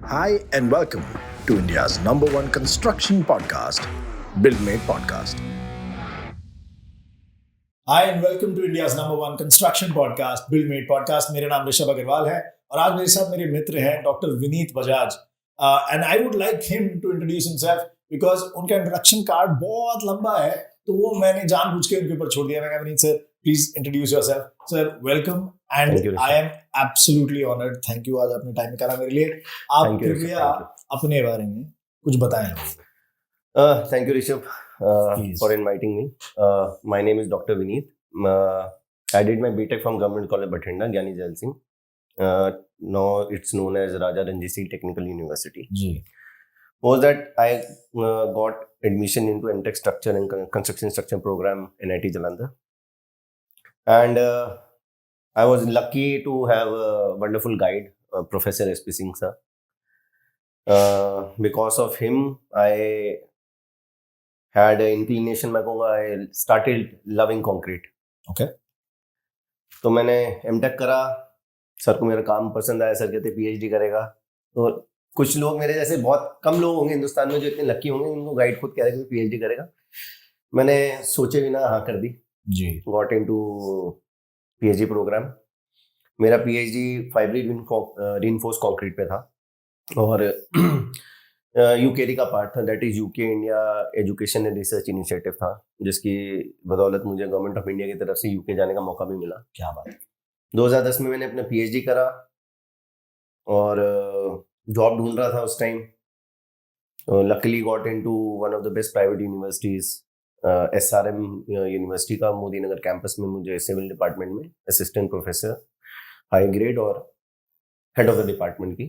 Hi and welcome to India's number one construction podcast, BuildMate Podcast. Hi and welcome to India's number one construction podcast, BuildMate Podcast. मेरा नाम ऋषभ अग्रवाल है और आज मेरे साथ मेरे मित्र हैं doctor Vineet Bajaj and I would like him to introduce himself because उनका इंट्रोडक्शन कार्ड बहुत लंबा है तो वो मैंने जानबूझ के उनके ऊपर छोड़ दिया। मैं कहा Vineet sir please introduce yourself. Sir welcome and I am absolutely honoured. Thank you आज आपने टाइम निकाला मेरे लिए। आप कृपया अपने बारे में कुछ बताएं। Thank you, Rishabh, for inviting me. My name is Dr. Vineet. I did my BTech from Government College Bathinda, Gyani Jail Singh. Now it's known as Raja Ranjit Singh Technical University. Ji. Was that I got admission into NTech Structure and Construction Structure program in IIT Jalandhar, and I was lucky to have a wonderful guide, Professor S.P. Singh sir. Because of him, I had an inclination, मैं कहूँगा, I started loving concrete. Okay. तो मैंने MTech करा, sir को मेरा काम पसंद आया, सर कहते पीएचडी करेगा। तो कुछ लोग मेरे जैसे बहुत कम लोग होंगे हिंदुस्तान में जो इतने लकी होंगे, उनको गाइड खुद कह रहे कि पीएचडी करेगा। मैंने सोचे बिना हाँ कर दी जी। Got into PhD program. मेरा पीएचडी फाइब्रिल रीइंफोर्स्ड कंक्रीट पे था और यूकेरी का पार्ट था, that is UK India education and research initiative था, जिसकी बदौलत मुझे गवर्नमेंट ऑफ इंडिया की तरफ से यूके जाने का मौका भी मिला। क्या बात है। 2010 में मैंने अपना पीएचडी करा और जॉब ढूंढ रहा था उस time. Luckily got into one of the best private universities, SRM university का मोदी नगर कैंपस में मुझे सिविल डिपार्टमेंट में असिस्टेंट प्रोफेसर हाई ग्रेड और हेड ऑफ द डिपार्टमेंट की।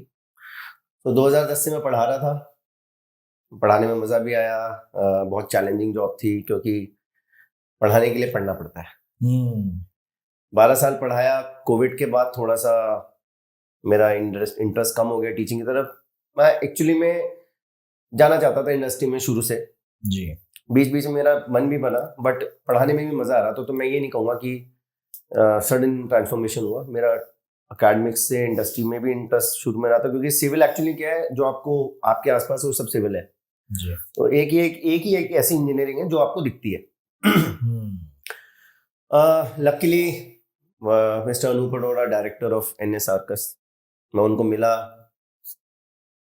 तो 2010 से मैं पढ़ा रहा था, पढ़ाने में मज़ा भी आया। बहुत चैलेंजिंग जॉब थी क्योंकि पढ़ाने के लिए पढ़ना पड़ता है। 12 साल पढ़ाया। कोविड के बाद थोड़ा सा मेरा इंटरेस्ट कम हो गया टीचिंग की तरफ। मैं एक्चुअली में जाना चाहता था इंडस्ट्री में शुरू से जी। बीच बीच में मेरा मन भी बना, बट पढ़ाने में भी मज़ा आ रहा था। तो मैं ये नहीं कहूँगा कि सडन ट्रांसफॉर्मेशन हुआ। मेरा अकेडमिक्स से इंडस्ट्री में भी इंटरेस्ट शुरू में रहा था, क्योंकि सिविल एक्चुअली क्या है, जो आपको आपके आसपास है वो सब सिविल है जी। तो एक ही एक ऐसी इंजीनियरिंग है जो आपको दिखती है। Luckily mister Anoop Arora, director of NS Arcus, मैं उनको मिला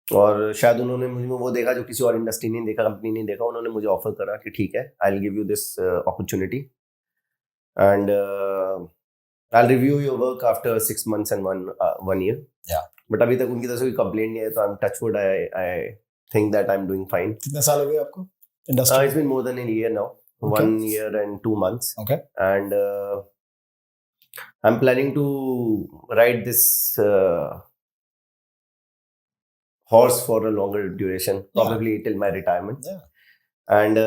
और शायद उन्होंने मुझे वो देखा जो किसी और इंडस्ट्री नहीं देखा, कंपनी नहीं देखा। उन्होंने मुझे ऑफर करा कि ठीक है, I will give you this opportunity and I'll review your work after 6 months and one year. Yeah. But अभी तक उनकी तरफ से कोई कंप्लेंट नहीं है, तो I'm touch wood. I think that I'm doing fine. कितने साल हो गए आपको industry? It's been more than a year now. Okay. 1 year and 2 months. Okay. And I'm planning to ride this horse for a longer duration, probably till my retirement. Yeah. And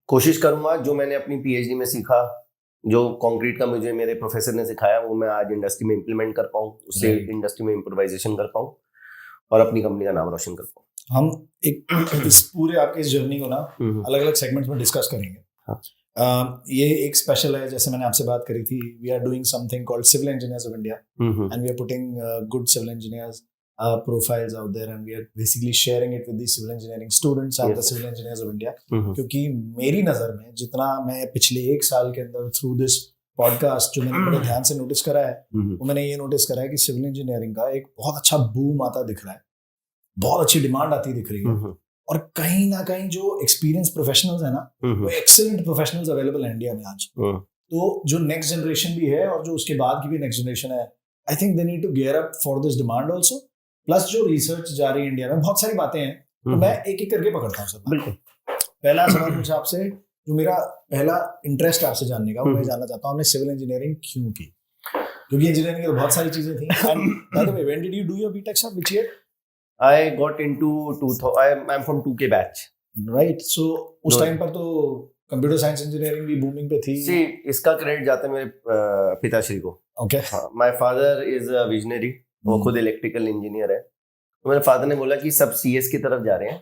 कोशिश करूंगा जो मैंने अपनी पीएचडी में सीखा, जो concrete का मुझे मेरे प्रोफेसर ने सिखाया, वो मैं आज इंडस्ट्री में इम्प्लीमेंट कर पाऊँ, उससे इंडस्ट्री में इम्प्रोवाइजेशन कर पाऊँ और अपनी कंपनी का नाम रोशन कर पाऊँ। हम एक इस पूरे आपके इस जर्नी को ना अलग अलग सेगमेंट्स में डिस्कस करेंगे। हाँ। ये एक स्पेशल है, जैसे मैंने आपसे बात करी थी, we are doing something called civil engineers of India and we are putting good civil engineers profiles out there and we are basically sharing it with the civil engineering students and the civil engineers of India. क्योंकि मेरी नज़र में जितना मैं पिछले 1 साल के अंदर थ्रू दिस पॉडकास्ट जो मैंने बड़े ध्यान से नोटिस करा है, वो मैंने ये नोटिस करा है कि सिविल इंजीनियरिंग का एक बहुत अच्छा बूम आता दिख रहा है, बहुत अच्छी डिमांड आती दिख रही है और कहीं ना कहीं जो एक्सपीरियंस प्रोफेशनल्स है ना, वो एक्सेलेंट प्रोफेशनल्स अवेलेबल है इंडिया में आज। तो जो नेक्स्ट जनरेशन भी है और जो उसके बाद की भी नेक्स्ट जनरेशन है, I think they need to gear up for this demand also. Plus जो रिसर्च जा रही है इंडिया में, बहुत सारी बातें हैं, तो मैं एक एक करके पकड़ता हूँ सर। बिल्कुल। पहला सवाल मुझे आपसे, जो मेरा पहला इंटरेस्ट आपसे जानने का, वो मैं जानना चाहता हूँ, आपने सिविल इंजीनियरिंग क्यों की? क्योंकि इंजीनियरिंग में बहुत सारी चीजें थी। And by the way, when did you do your BTech sir? Which year? I got into 2000. I'm from 2K batch. Right. So उस टाइम पर तो कंप्यूटर साइंस इंजीनियरिंग भी बूमिंग पे थी। See, इसका क्रेडिट जाता है मेरे पिताश्री को। Okay. My father is a visionary, वो खुद इलेक्ट्रिकल इंजीनियर है। तो मेरे फादर ने बोला कि सब सीएस की तरफ जा रहे हैं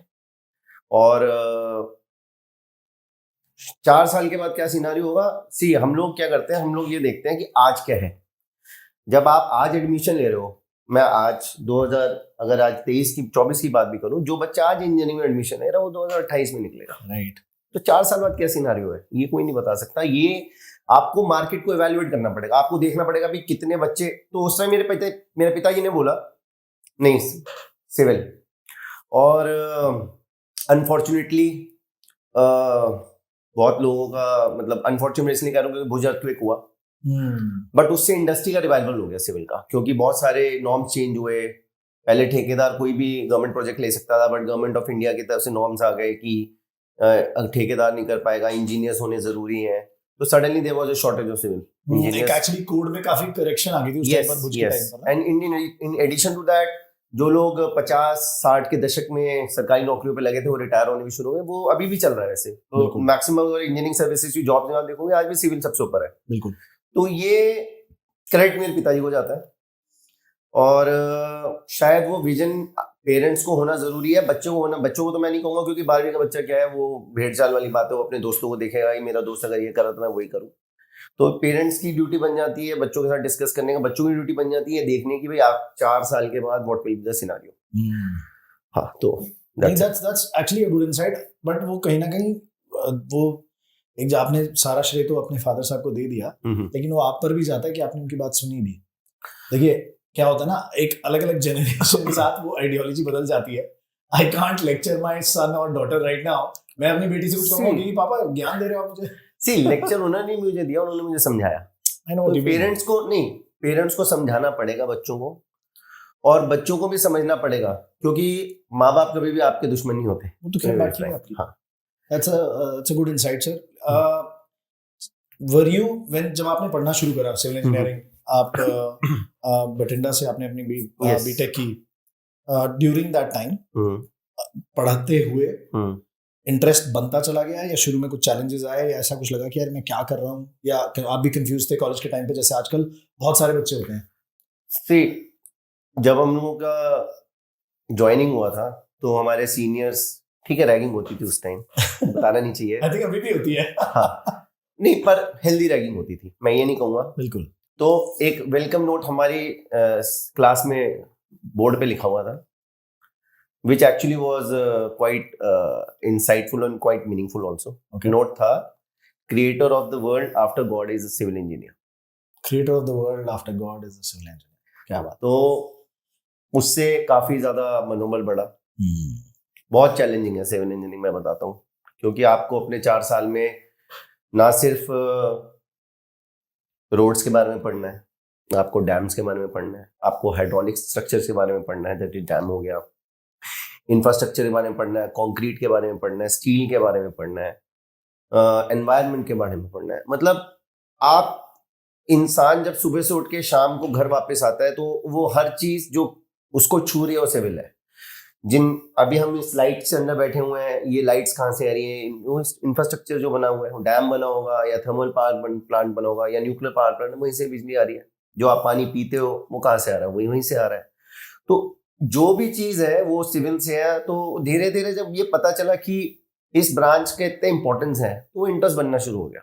और 4 साल के बाद क्या सिनारियो होगा। सी हम लोग क्या करते हैं, हम लोग ये देखते हैं कि आज क्या है। जब आप आज एडमिशन ले रहे हो मैं आज 2000 अगर आज 23 की 24 की बात भी करूं, जो बच्चा आज इंजीनियरिंग में एडमिशन ले रहा है वो 2028 में निकलेगा, राइट। तो 4 साल बाद क्या सिनारियो है ये कोई नहीं बता सकता। ये आपको मार्केट को इवैल्यूएट करना पड़ेगा, आपको देखना पड़ेगा भी कितने बच्चे। तो उस टाइम मेरे पिताजी ने बोला नहीं सिविल, और अनफॉर्चुनेटली बहुत लोगों का मतलब अनफॉर्चुनेट इसलिए कह रहा हूँ क्योंकि भुज अर्थक्वेक हुआ, बट उससे इंडस्ट्री का रिवाइवल हो गया सिविल का, क्योंकि बहुत सारे नॉर्म्स चेंज हुए। पहले ठेकेदार कोई भी गवर्नमेंट प्रोजेक्ट ले सकता था, बट गवर्नमेंट ऑफ इंडिया की तरफ से नॉर्म्स आ गए कि ठेकेदार नहीं कर पाएगा, इंजीनियर्स होने जरूरी हैं, तो suddenly there was a shortage of civil engineers. Actually code में काफी करेक्शन आ गई थी उस टाइम पर, भुज के टाइम पर। And in addition to that जो लोग 50-60 के दशक में सरकारी नौकरियों पे लगे थे वो रिटायर होने भी शुरू हो गए, वो अभी भी चल रहा है वैसे। तो मैक्सिमम इंजीनियरिंग सर्विसेज की जॉब जहाँ देखोगे आज भी सिविल सबसे ऊपर है। बिल्कुल। तो ये क्रेडिट मेरे पिताजी को जाता है, और शायद वो विजन पेरेंट्स को होना जरूरी है, बच्चों को होना। बच्चों को तो मैं नहीं कहूंगा क्योंकि 12वीं का बच्चा क्या है, वो भेड़ चाल वाली बात है, वो अपने दोस्तों को देखेगा कि मेरा दोस्त अगर ये करा तो मैं वही करूँ। तो पेरेंट्स की ड्यूटी बन जाती है बच्चों के साथ डिस्कस करने का, बच्चों की ड्यूटी बन जाती है देखने की भाई आप 4 साल के बाद what will be the scenario. हाँ, तो that's actually a good insight. But वो कहीं ना कहीं वो एक जो आपने सारा श्रेय तो अपने फादर साहब को दे दिया, लेकिन वो आप पर भी जाता है कि आपने उनकी बात सुनी भी। देखिए क्या होता है ना, एक अलग अलग जनरेशन के साथ वो आइडियोलॉजी बदल जाती है। I can't lecture my son और डॉटर राइट नाउ। मैं अपनी बेटी से कुछ कहूंगा कि पापा ज्ञान दे रहे हो आप मुझे। सी लेक्चर उन्होंने मुझे दिया, उन्होंने मुझे समझाया। तो पेरेंट्स को समझाना पड़ेगा बच्चों को, और बच्चों को भी समझना पड़ेगा, क्योंकि माँ बाप कभी भी आपके दुश्मन नहीं होते। वो तो खैर बात है आपकी। हाँ, that's a good insight, sir. Were you when जब आपने पढ़ना शुरू करा सिविल इंजीनियरिंग, आप बठिंडा से आपने अपनी बीटेक की, ड्यूरिंग दैट टाइम पढ़ाते हुए इंटरेस्ट बनता चला गया, या शुरू में कुछ चैलेंजेस आए, या ऐसा कुछ लगा कि यार मैं क्या कर रहा हूँ, या आप भी कंफ्यूज थे कॉलेज के टाइम पे जैसे आजकल बहुत सारे बच्चे होते हैं? जब हम लोगों का ज्वाइनिंग हुआ था तो हमारे सीनियर्स, ठीक है रैगिंग होती थी उस टाइम, बताना नहीं चाहिए। आई थिंक अभी भी होती है। हाँ, नहीं पर हेल्दी रैगिंग होती थी, मैं ये नहीं कहूँगा। बिल्कुल। तो एक वेलकम नोट हमारी क्लास में बोर्ड पे लिखा हुआ था, which actually was quite insightful and quite meaningful also. Okay. Note था, creator of the world after God is a civil engineer. Creator of the world after God is a civil engineer. क्या बात। तो उससे काफी ज्यादा मनोबल बढ़ा। बहुत चैलेंजिंग है सिविल इंजीनियरिंग, मैं बताता हूँ, क्योंकि आपको अपने 4 साल में ना सिर्फ रोड्स के बारे में पढ़ना है, आपको डैम्स के बारे में पढ़ना है, आपको हाइड्रोलिक स्ट्रक्चर्स के बारे में पढ़ना है, जैसे डैम हो गया, इंफ्रास्ट्रक्चर के बारे में पढ़ना है, कंक्रीट के बारे में पढ़ना है, स्टील के बारे में पढ़ना है, एनवायरनमेंट के बारे में पढ़ना है। मतलब आप इंसान जब सुबह से उठ के शाम को घर वापस आता है तो वो हर चीज जो उसको छू रही है वो सिविल है। अभी हम इस लाइट से अंदर बैठे हुए हैं, ये लाइट्स कहाँ से आ रही है, इंफ्रास्ट्रक्चर जो बना हुआ है, डैम बना होगा या थर्मल पावर प्लांट बना होगा या न्यूक्लियर पावर प्लांट, वहीं से बिजली आ रही है। जो आप पानी पीते हो वो कहाँ से आ रहा है, वहीं से आ रहा है। तो जो भी चीज है वो सिविल से है। तो धीरे धीरे जब ये पता चला कि इस ब्रांच के इतने इंपॉर्टेंस है तो वो इंटरेस्ट बनना शुरू हो गया,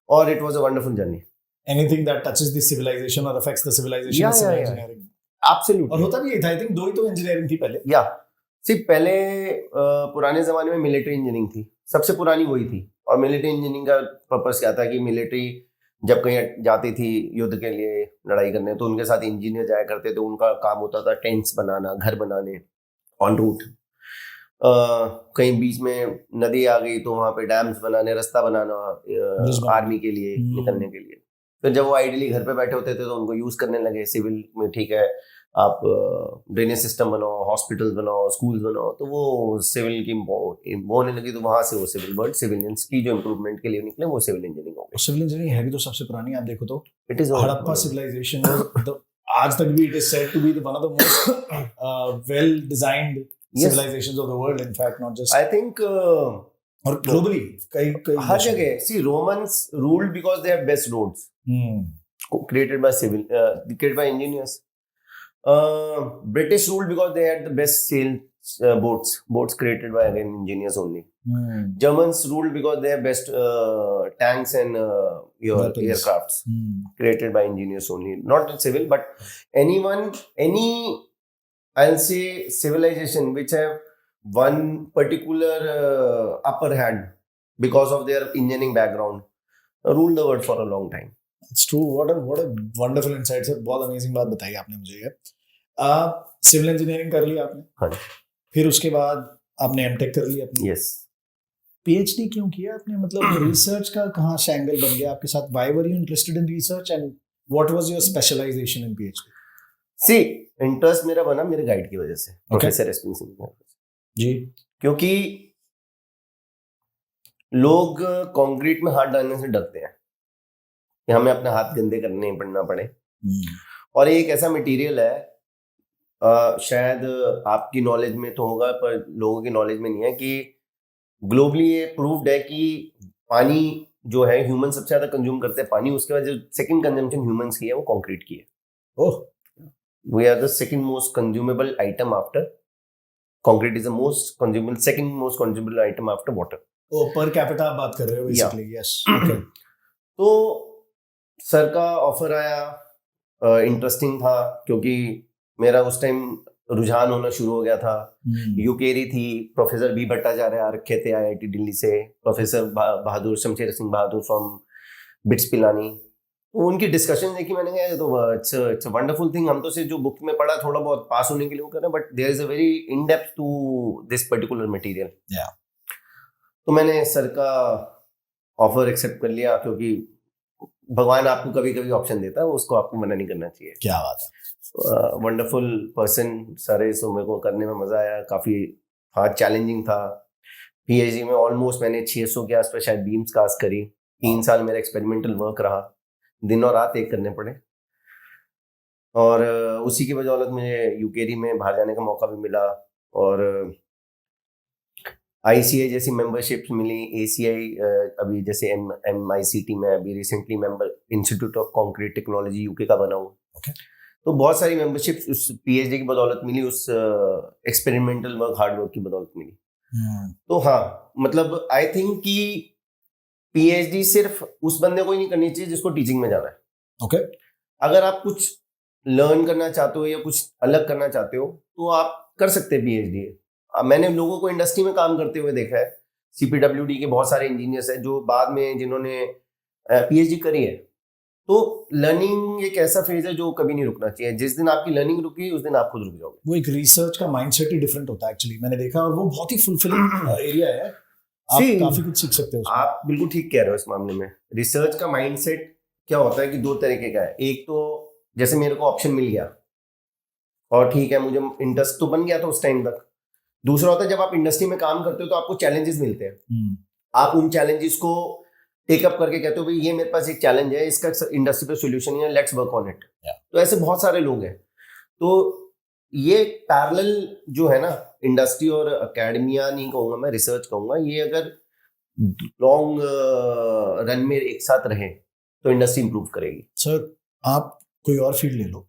और it was a wonderful journey. Anything that touches the civilization or affects the civilization is civil engineering. Absolutely. और होता भी ये था, आई थिंक 2 ही तो इंजीनियरिंग थी पहले। या सिर्फ पहले पुराने जमाने में मिलिट्री इंजीनियरिंग थी, सबसे पुरानी वही थी। और मिलिट्री इंजीनियरिंग का पर्पस क्या था कि मिलिट्री जब कहीं जाती थी युद्ध के लिए लड़ाई करने, तो उनके साथ इंजीनियर जाया करते थे। उनका काम होता था टेंट्स बनाना, घर बनाने ऑन रूट। कहीं बीच में नदी आ गई तो वहाँ पे डैम्स बनाने, रास्ता बनाना आर्मी के लिए निकलने के लिए। फिर जब वो आइडियली घर पे बैठे होते थे तो उनको यूज करने लगे सिविल में। ठीक है, आप ड्रेनेज सिस्टम बनाओ, हॉस्पिटल्स बनाओ, स्कूल्स बनाओ, तो वो सिविल की होने लगी। तो वहां से वो सिविल वर्ड सिविलियंस की जो इम्प्रूवमेंट के लिए निकले वो सिविल इंजीनियरिंग हो गई। सिविल इंजीनियरिंग है भी तो सबसे पुरानी, आप देखो तो इट इज हड़प्पा सिविलाइजेशन, आज तक भी it is said to be one of the most well designed civilizations of the world, in fact, not just I think और globally कई हर जगह। see, Romans ruled because they have best roads created by engineers. British ruled because they had the best sail boats created by again engineers only. Germans ruled because they have best tanks and your Weapons. aircrafts created by engineers only, not in civil, but any I'll say civilization which have one particular upper hand because of their engineering background ruled the world for a long time. It's true. What a wonderful insight sir. बहुत amazing बात बताई आपने मुझे ये. Civil engineering कर लिया आपने. हाँ. फिर उसके बाद आपने एमटेक कर लिया अपनी. Yes. पीएचडी क्यों किया आपने? मतलब रिसर्च का कहाँ से एंगल बन गया आपके साथ? Why were you interested in research and what was your specialization in PhD? See, interest मेरा बना मेरे गाइड की वजह से, प्रोफेसर एसपी सिंह जी. क्योंकि लोग कंक्रीट में हाथ डालने से डरते हैं कि हमें अपने हाथ गंदे करने पड़ना पड़े. और ये एक ऐसा मटेरियल है, शायद आपकी नॉलेज में तो होगा पर लोगों की नॉलेज में नहीं है, कि ग्लोबली ये प्रूव्ड है कि पानी जो है ह्यूमन सबसे ज्यादा कंज्यूम करते हैं पानी, उसके बाद जो सेकंड कंजम्पशन ह्यूमंस की है वो कंक्रीट की है. ओह. We are the second most consumable item after concrete is the most consumable, second most consumable item after water. Oh, per capita आप बात कर रहे हो basically. Yes. Okay. तो सर का ऑफर आया, इंटरेस्टिंग था क्योंकि मेरा उस टाइम रुझान होना शुरू हो गया था. यूकेरी थी, प्रोफेसर बी भट्टाचार्य आ रखे थे आईआईटी दिल्ली से, professor Bahadur Shamsher Singh Bahadur from bits Pilani. उनकी डिस्कशन देखी मैंने कहा तो इट्स अ वंडरफुल थिंग. हम तो सिर्फ जो बुक में पढ़ा थोड़ा बहुत पास होने के लिए वो कर रहे हैं, but there is a very in depth to this particular material. तो मैंने सर का ऑफर एक्सेप्ट कर लिया, क्योंकि भगवान आपको कभी कभी ऑप्शन देता है, उसको आपको मना नहीं करना चाहिए. क्या बात है. वंडरफुल पर्सन सर है, सो मेरे को करने में मजा आया. काफी हार्ड चैलेंजिंग था. पीएचडी में ऑलमोस्ट मैंने 600 के आसपास शायद बीम्स कास्ट करी. 3 साल मेरा एक्सपेरिमेंटल वर्क रहा, दिन और रात एक करने पड़े. और उसी की बदौलत मुझे यूकेरी में बाहर जाने का मौका भी मिला, और आईसीआई जैसी मेंबरशिप्स मिली, एसीआई अभी जैसे MICT में अभी recently member institute of concrete technology UK का बना हूँ. तो बहुत सारी मेंबरशिप्स उस पीएचडी की बदौलत मिली, उस एक्सपेरिमेंटल वर्क हार्ड वर्क की बदौलत मिली. तो हाँ, मतलब आई थिंक कि पीएचडी सिर्फ उस बंदे को ही नहीं करनी चाहिए जिसको टीचिंग में जाना है. ओके. अगर आप कुछ लर्न करना चाहते हो या कुछ अलग करना चाहते हो तो आप कर सकते हैं पीएचडी. मैंने लोगों को इंडस्ट्री में काम करते हुए देखा है. सीपीडब्ल्यूडी के बहुत सारे इंजीनियर्स हैं जो बाद में जिन्होंने पीएचडी करी है. तो लर्निंग एक ऐसा फेज है जो कभी नहीं रुकना चाहिए. जिस दिन आपकी लर्निंग रुकी उस दिन आप खुद रुक जाओगे. वो एक रिसर्च का माइंडसेट ही डिफरेंट होता है एक्चुअली, मैंने देखा, और वो बहुत ही फुलफिलिंग एरिया है. आप काफी कुछ सीख सकते हो उसमें. आप बिल्कुल ठीक कह रहे हो. इस मामले में रिसर्च का माइंडसेट क्या होता है कि 2 तरीके का है. एक तो जैसे मेरे को ऑप्शन मिल गया और ठीक है, मुझे इंटरेस्ट तो बन गया था उस टाइम तक. दूसरा होता है जब आप इंडस्ट्री में काम करते हो तो आपको चैलेंजेस मिलते हैं. आप उन चैलेंजेस को टेकअप करके कहते हो भाई ये मेरे पास एक चैलेंज है, इसका इंडस्ट्री पे सोल्यूशन है, लेट्स वर्क ऑन इट. तो ऐसे बहुत सारे लोग हैं. तो ये पैरेलल जो है ना, इंडस्ट्री और एकेडमिया नहीं कहूंगा मैं, रिसर्च कहूंगा, ये अगर लॉन्ग रन में एक साथ रहे तो इंडस्ट्री इंप्रूव करेगी. सर आप कोई और फील्ड ले लो.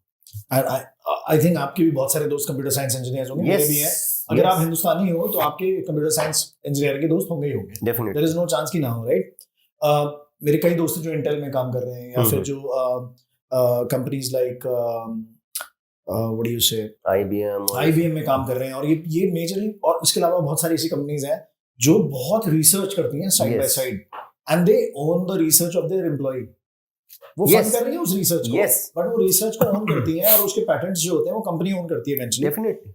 आई थिंक आपके भी बहुत सारे दोस्त कंप्यूटर साइंस इंजीनियर्स होंगे. मेरे भी हैं. अगर आप हिंदुस्तानी हो तो आपके कंप्यूटर साइंस इंजीनियर के दोस्त होंगे ही होंगे. Definitely. There is no chance कि ना हो, राइट? मेरे कई दोस्त जो इंटेल में काम कर रहे हैं, या फिर जो companies like what do you से IBM में काम कर रहे हैं. और ये मेजरली, और इसके अलावा बहुत सारी ऐसी कंपनीज हैं जो बहुत रिसर्च करती हैं side by side, and they own the research of their employ. वो फंड कर रही है उस रिसर्च को, बट वो रिसर्च को ओन करती हैं, और उसके पैटेंट्स जो होते हैं वो कंपनी ओन करती है इवेंचुअली. डेफिनेटली.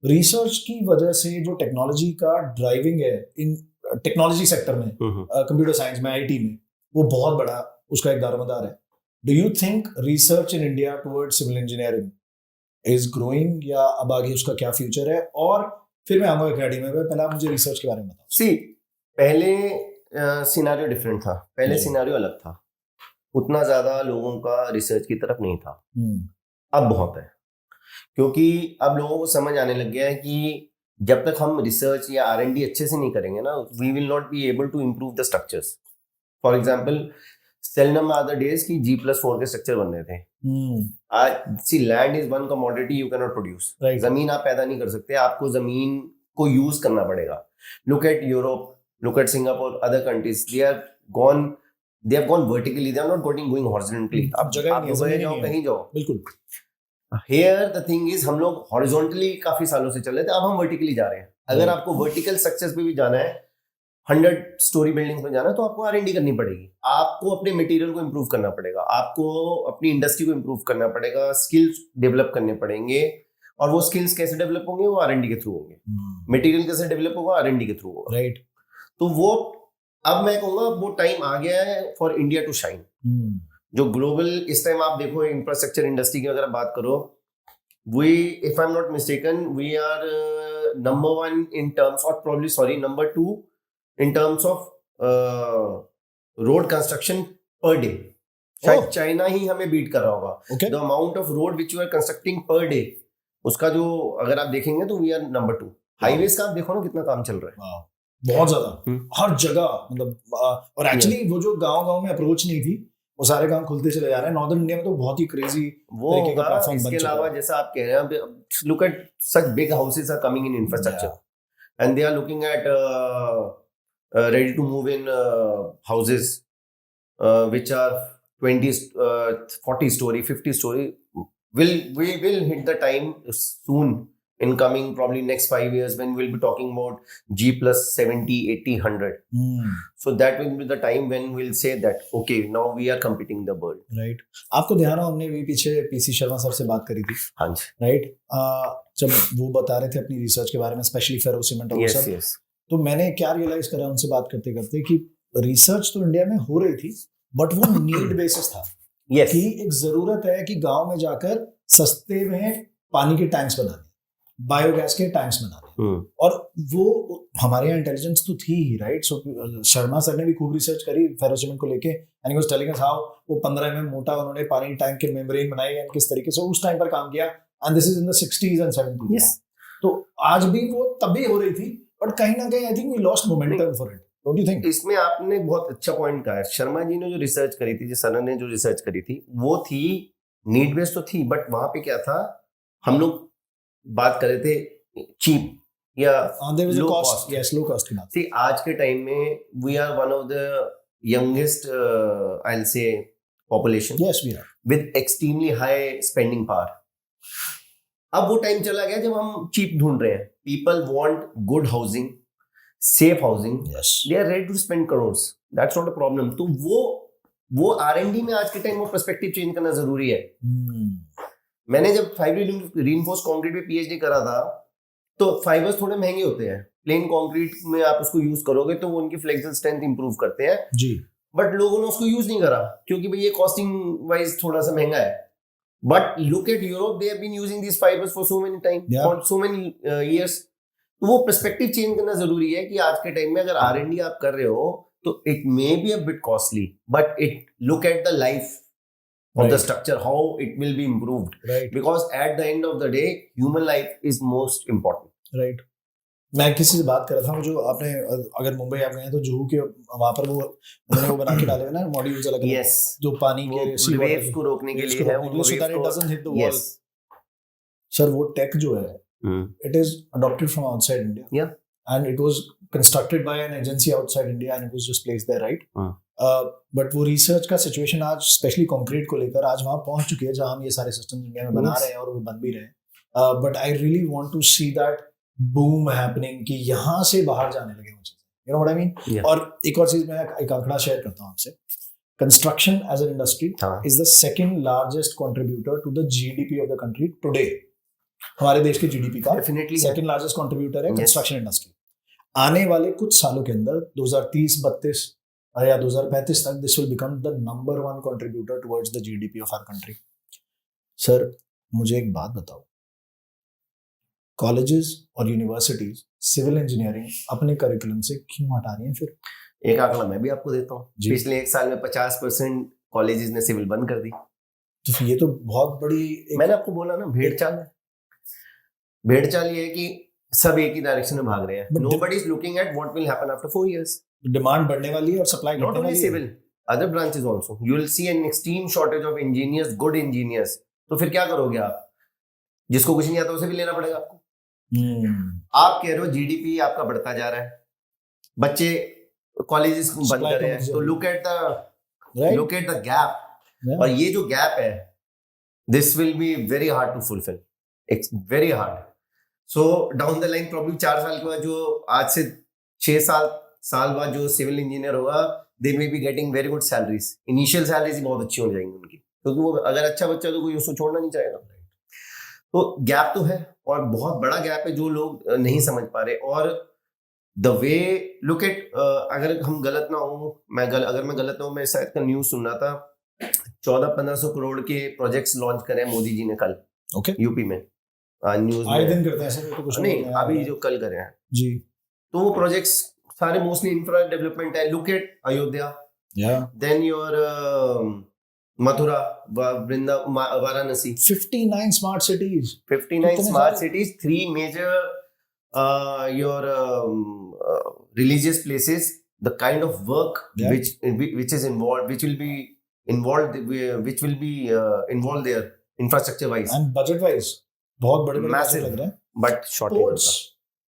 रिसर्च की वजह से जो टेक्नोलॉजी का ड्राइविंग है इन टेक्नोलॉजी सेक्टर में, कंप्यूटर साइंस में, आईटी में, वो बहुत बड़ा उसका एक दारोमदार है. Do you think research in India towards civil engineering is growing, या अब आगे उसका क्या फ्यूचर है? और फिर मैं आऊंगा एकेडमी में. पहले आप मुझे रिसर्च के बारे में बताओ. सी, पहले सिनेरियो डिफरेंट था. पहले सिनेरियो अलग था. उतना ज्यादा लोगों का रिसर्च की तरफ नहीं था. अब बहुत है, क्योंकि अब लोगों को समझ आने लग गया है कि जब तक हम रिसर्च या R&D अच्छे से नहीं करेंगे ना, we will not be able to improve the structures. For example, seldom are the days की G+4 के स्ट्रक्चर बन रहे थे. आज see, land is one commodity you can not produce. जमीन आप पैदा नहीं कर सकते, आपको जमीन को यूज करना पड़ेगा. Look at Europe, look at Singapore, other countries, they have gone vertically, they are not going horizontally. अब जगह ही आप नहीं है, दुबई जमीन ही जाओ, नहीं है। कहीं जाओ, बिल्कुल। Here the thing is, हम लोग हॉरिजॉन्टली काफी सालों से चल रहे थे, अब हम वर्टिकली जा रहे हैं। अगर आपको वर्टिकल सक्सेस पे भी जाना है, 100 स्टोरी बिल्डिंग्स में जाना है, तो आपको R&D करनी पड़ेगी, आपको अपने मटेरियल को इम्प्रूव करना पड़ेगा, आपको अपनी इंडस्ट्री को इम्प्रूव करना पड़ेगा, स्किल्स डेवलप करने पड़ेंगे। और वो स्किल्स कैसे डेवलप होंगे? वो R&D के थ्रू होंगे। मटेरियल कैसे डेवलप होगा? R&D के थ्रू होगा। राइट। तो वो अब मैं कहूंगा वो टाइम आ गया है फॉर इंडिया टू शाइन। जो ग्लोबल इस टाइम आप देखो इंफ्रास्ट्रक्चर इंडस्ट्री की अगर आप बात करो, we, if I'm not mistaken, we are number 1 in terms, or probably sorry, number 2 in terms of road construction per day. शायद चाइना ही हमें बीट कर रहा होगा। The amount of road which we are constructing per day, उसका जो अगर आप देखेंगे तो we are number 2। हाईवेज का आप देखो ना कितना काम चल रहा है, बहुत ज्यादा, हर जगह, मतलब और एक्चुअली वो जो गांव में अप्रोच नहीं थी, वो सारे काम खुलते चले जा रहे हैं। नॉर्दर्न इंडिया में तो बहुत ही क्रेजी वो होगा। इसके अलावा जैसा आप कह रहे हैं, look at such big houses are coming in infrastructure and they are looking at ready to move in houses which are 20 40 story 50 story। we will hit the time soon in coming probably next 5 years when we'll be talking about G plus 70 80 100। so that will be the time when we'll say that okay, now we are competing the world। right। आपको ध्यान हो, हमने भी पीछे PC Sharma sir से बात करी थी। हाँ जी। राइट। जब वो बता रहे थे अपनी रिसर्च के बारे में, स्पेशली फेरो सीमेंट और yes, सब, yes। तो मैंने क्या रियलाइज करा उनसे बात करते करते कि रिसर्च तो इंडिया में हो रही थी, बट वो नीड बेसिस था। yes। कि एक जरूरत है कि गांव में जाकर सस्ते में पानी के टैंक्स बनाने, बायोगैस के टैंक्स बनाने, और वो हमारे यहाँ इंटेलिजेंस तो थी ही। राइट। सो शर्मा सर ने भी खूब रिसर्च करी फेरो सीमेंट को लेके, and he was telling us how वो 15 mm मोटा उन्होंने पानी टैंक के मेम्ब्रेन बनाई एंड किस तरीके से उस टाइम पर काम किया, and this is in the 60s and 70s। yes। तो आज भी वो तब भी हो रही थी, बट कहीं ना कहीं I think we lost momentum for it. Don't you think? इसमें आपने बहुत अच्छा पॉइंट कहा है। शर्मा जी ने जो रिसर्च करी थी, सर ने जो रिसर्च करी थी, वो थी नीड बेस्ड तो थी, बट वहां पे क्या था, हम लोग बात कर रहे थे चीप या low cost. Yes, low cost की बात। सी आज के टाइम में we are one of the youngest I will say population. Yes, we are with extremely high spending power. अब वो टाइम चला गया जब हम चीप ढूंढ रहे हैं। People want good housing, safe housing, they are ready to spend crores, that's not a problem. तो वो R&D में आज के टाइम वो पर्सपेक्टिव चेंज करना जरूरी है। मैंने जब फाइबर रीइंफोर्स कंक्रीट पे PhD करा था, तो फाइबर्स थोड़े महंगे होते हैं। प्लेन कंक्रीट में आप उसको यूज करोगे तो वो उनकी फ्लेक्सिबल स्ट्रेंथ इंप्रूव करते हैं जी, बट लोगों ने उसको यूज नहीं करा क्योंकि भाई ये कॉस्टिंग वाइज थोड़ा सा महंगा है। But look at Europe, they have been using this fibers for so many time, for so many years. तो वो पर्सपेक्टिव चेंज करना जरूरी है कि आज के टाइम में अगर R&D आप कर रहे हो तो it may be a bit costly, but it look at the life of the structure, how it will be improved, right? Because at the end of the day human life is most important, right? मैं किसी से बात कर रहा था, जो आपने अगर मुंबई आप गए तो जुहू के वहां पर वो उन्होंने वो बना के डाले हुए ना मॉड्यूल्स अलग, yes, जो पानी के वेव्स को रोकने के लिए है, वो so that it doesn't hit the wall। yes sir वो टेक जो है it is adopted from outside India, yeah, and it was constructed by an agency outside India and it was just placed there, right? But वो research का situation आज specially concrete को लेकर आज वहां पहुंच चुकी है जहां हम ये सारे सिस्टम इंडिया में बना रहे हैं और वो बन भी रहे हैं। But I really want to see that boom happening कि यहाँ से बाहर जाने लगे वो चीजें, you know what I mean. और एक और चीज मैं एक आंकड़ा शेयर करता हूँ आपसे। Construction as an industry is the second largest contributor to the GDP of the country today. हमारे देश के GDP का सेकंड लार्जेस्ट कंट्रीब्यूटर है कंस्ट्रक्शन इंडस्ट्री। आने वाले कुछ सालों के अंदर 2030-32 या 2035 तक this will become the number 1 contributor towards the GDP of our country. Sir मुझे एक बात बताओ, कॉलेजेस और यूनिवर्सिटीज सिविल इंजीनियरिंग अपने करिकुलम से क्यों हटा रही हैं? फिर एक आंकड़ा मैं भी आपको देता हूँ, पिछले 1 साल में 50% कॉलेजेस ने सिविल बंद कर दी। तो ये तो बहुत बड़ी मैंने आपको बोला ना भेड़ चाल है। भेड़ चाल ये है कि सब एक ही डायरेक्शन में भाग रहे हैं। Nobody is looking at what will happen after 4 years। Demand बढ़ने वाली है और supply not only civil, other branches also you will see an extreme shortage of engineers, good engineers. तो फिर क्या करोगे आप? जिसको कुछ नहीं आता उसे भी लेना पड़ेगा आपको। आप कह रहे हो GDP आपका बढ़ता जा रहा है, बच्चे कॉलेजेस बंद Supply कर रहे हैं, कम तो look at the gap, Yeah. और ये जो गैप है, this will be very hard to fulfil, it's very hard. So down the line problem 4 साल के बाद, जो आज से 6 साल बाद जो सिविल इंजीनियर होगा, they may be getting very good salaries. Initial salaries बहुत अच्छी हो जाएंगी उनकी, क्योंकि वो अगर अच्छा बच्चा तो कोई उसको छोड़ना नहीं चाहेगा. तो गैप तो है, और बहुत बड़ा गैप है जो लोग नहीं समझ पा रहे. और द वे लुक एट, अगर हम गलत ना हो, अगर मैं गलत ना हूँ, मैं शायद का न्यूज सुन रहा था, 1400-1500 करोड़ के प्रोजेक्ट्स लॉन्च करे हैं मोदी जी ने कल Okay. यूपी में. न्यूज आए दिन करते हैं ऐसा, तो कुछ नहीं, अभी जो कल करे हैं, जी. तो वो प्रोजेक्ट्स सारे मोस्टली इंफ्रा डेवलपमेंट है. Look at Ayodhya, Yeah. Then your Mathura, Vrinda, Varanasi. 59 smart cities. 59 कितने smart सारे? cities, 3 major your religious places. The kind of work Yeah. which is involved, which will be involved there, infrastructure wise. And budget wise बहुत बड़े Massive. budget लग रहे हैं. But shortage.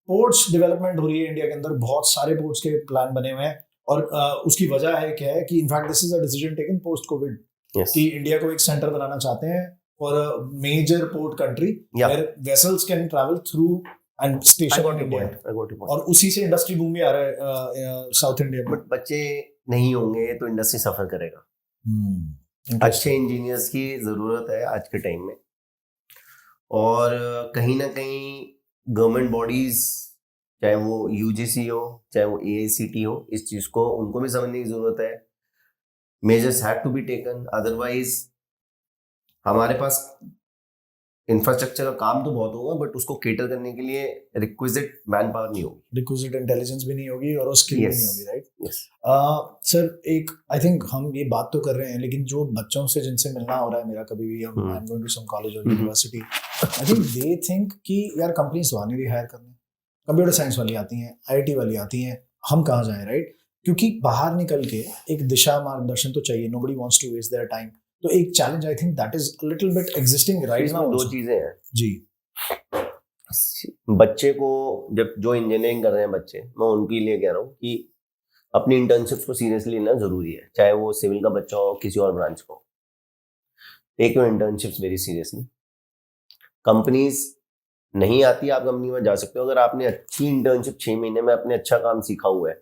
Ports development हो रही है इंडिया के अंदर, बहुत सारे पोर्ट्स के प्लान बने हुए हैं. और उसकी वजह है क्या है कि in fact this is a decision taken post covid, Yes. कि इंडिया को एक सेंटर बनाना चाहते हैं for a major port country Yeah. Where vessels can travel through and I station got in your India. point. I got your point. और उसी से industry boom भी आ रहा है साउथ इंडिया में. But बच्चे नहीं होंगे तो इंडस्ट्री सफर करेगा. अच्छे इंजीनियर्स की जरूरत है आज के टाइम में. और कहीं ना कहीं गवर्नमेंट बॉडीज, चाहे वो यूजीसी हो, चाहे वो एआईसीटी हो, इस चीज को उनको भी समझने की जरूरत है. Measures have to be taken, otherwise हमारे पास इंफ्रास्ट्रक्चर का काम तो बहुत होगा, बट उसको केटर करने के लिए रिक्विजिट मैन पावर नहीं होगी. रिक्विजिट इंटेलिजेंस भी नहीं होगी और स्किल भी Yes. नहीं होगी, राइट? Yes. सर एक आई थिंक हम ये बात तो कर रहे हैं, लेकिन जो बच्चों से जिनसे मिलना हो रहा है मेरा कभी भी, I am going to some college और university, I think they think कि यार कंपनीज तो आने भी हायर करने, कंप्यूटर साइंस वाली आती हैं, आईटी वाली आती हैं, हम कहाँ जाएं, राइट? क्योंकि बाहर निकल के एक दिशा मार्गदर्शन तो चाहिए. Nobody wants to waste their time. तो एक challenge I think that is a little bit existing right now. दो चीजें हैं जी. बच्चे को, जब जो इंजीनियरिंग कर रहे हैं बच्चे, मैं उनके लिए कह रहा हूँ कि अपनी इंटर्नशिप को सीरियसली लेना जरूरी है. चाहे वो सिविल का बच्चा हो, किसी और ब्रांच को, take your internships very seriously. Companies नहीं आती, आप कंपनी में जा सकते हो. अगर आपने अच्छी इंटर्नशिप 6 महीने में अपने अच्छा काम सीखा हुआ है,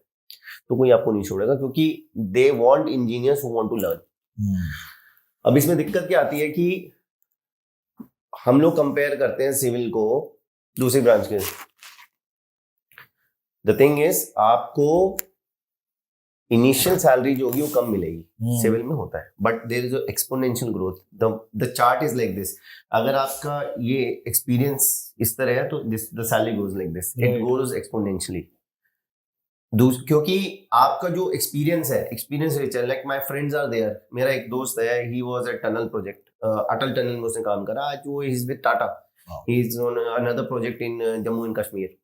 तो कोई आपको नहीं छोड़ेगा, क्योंकि they want engineers who want to learn. अब इसमें दिक्कत क्या आती है कि हम लोग कंपेयर करते हैं सिविल को दूसरी ब्रांच के. द थिंग इज, आपको इनिशियल सैलरी जो होगी वो कम मिलेगी, सिविल में होता है, but there is exponential growth. The chart is like this. अगर आपका ये एक्सपीरियंस इस तरह है, तो the salary goes like this, it goes exponentially. क्योंकि आपका जो एक्सपीरियंस रिच है. Like my friends are there. मेरा एक दोस्त है, he was at tunnel project, Atal tunnel में उसने काम करा. आज वो is with Tata, he is on another project in Jammu and Kashmir.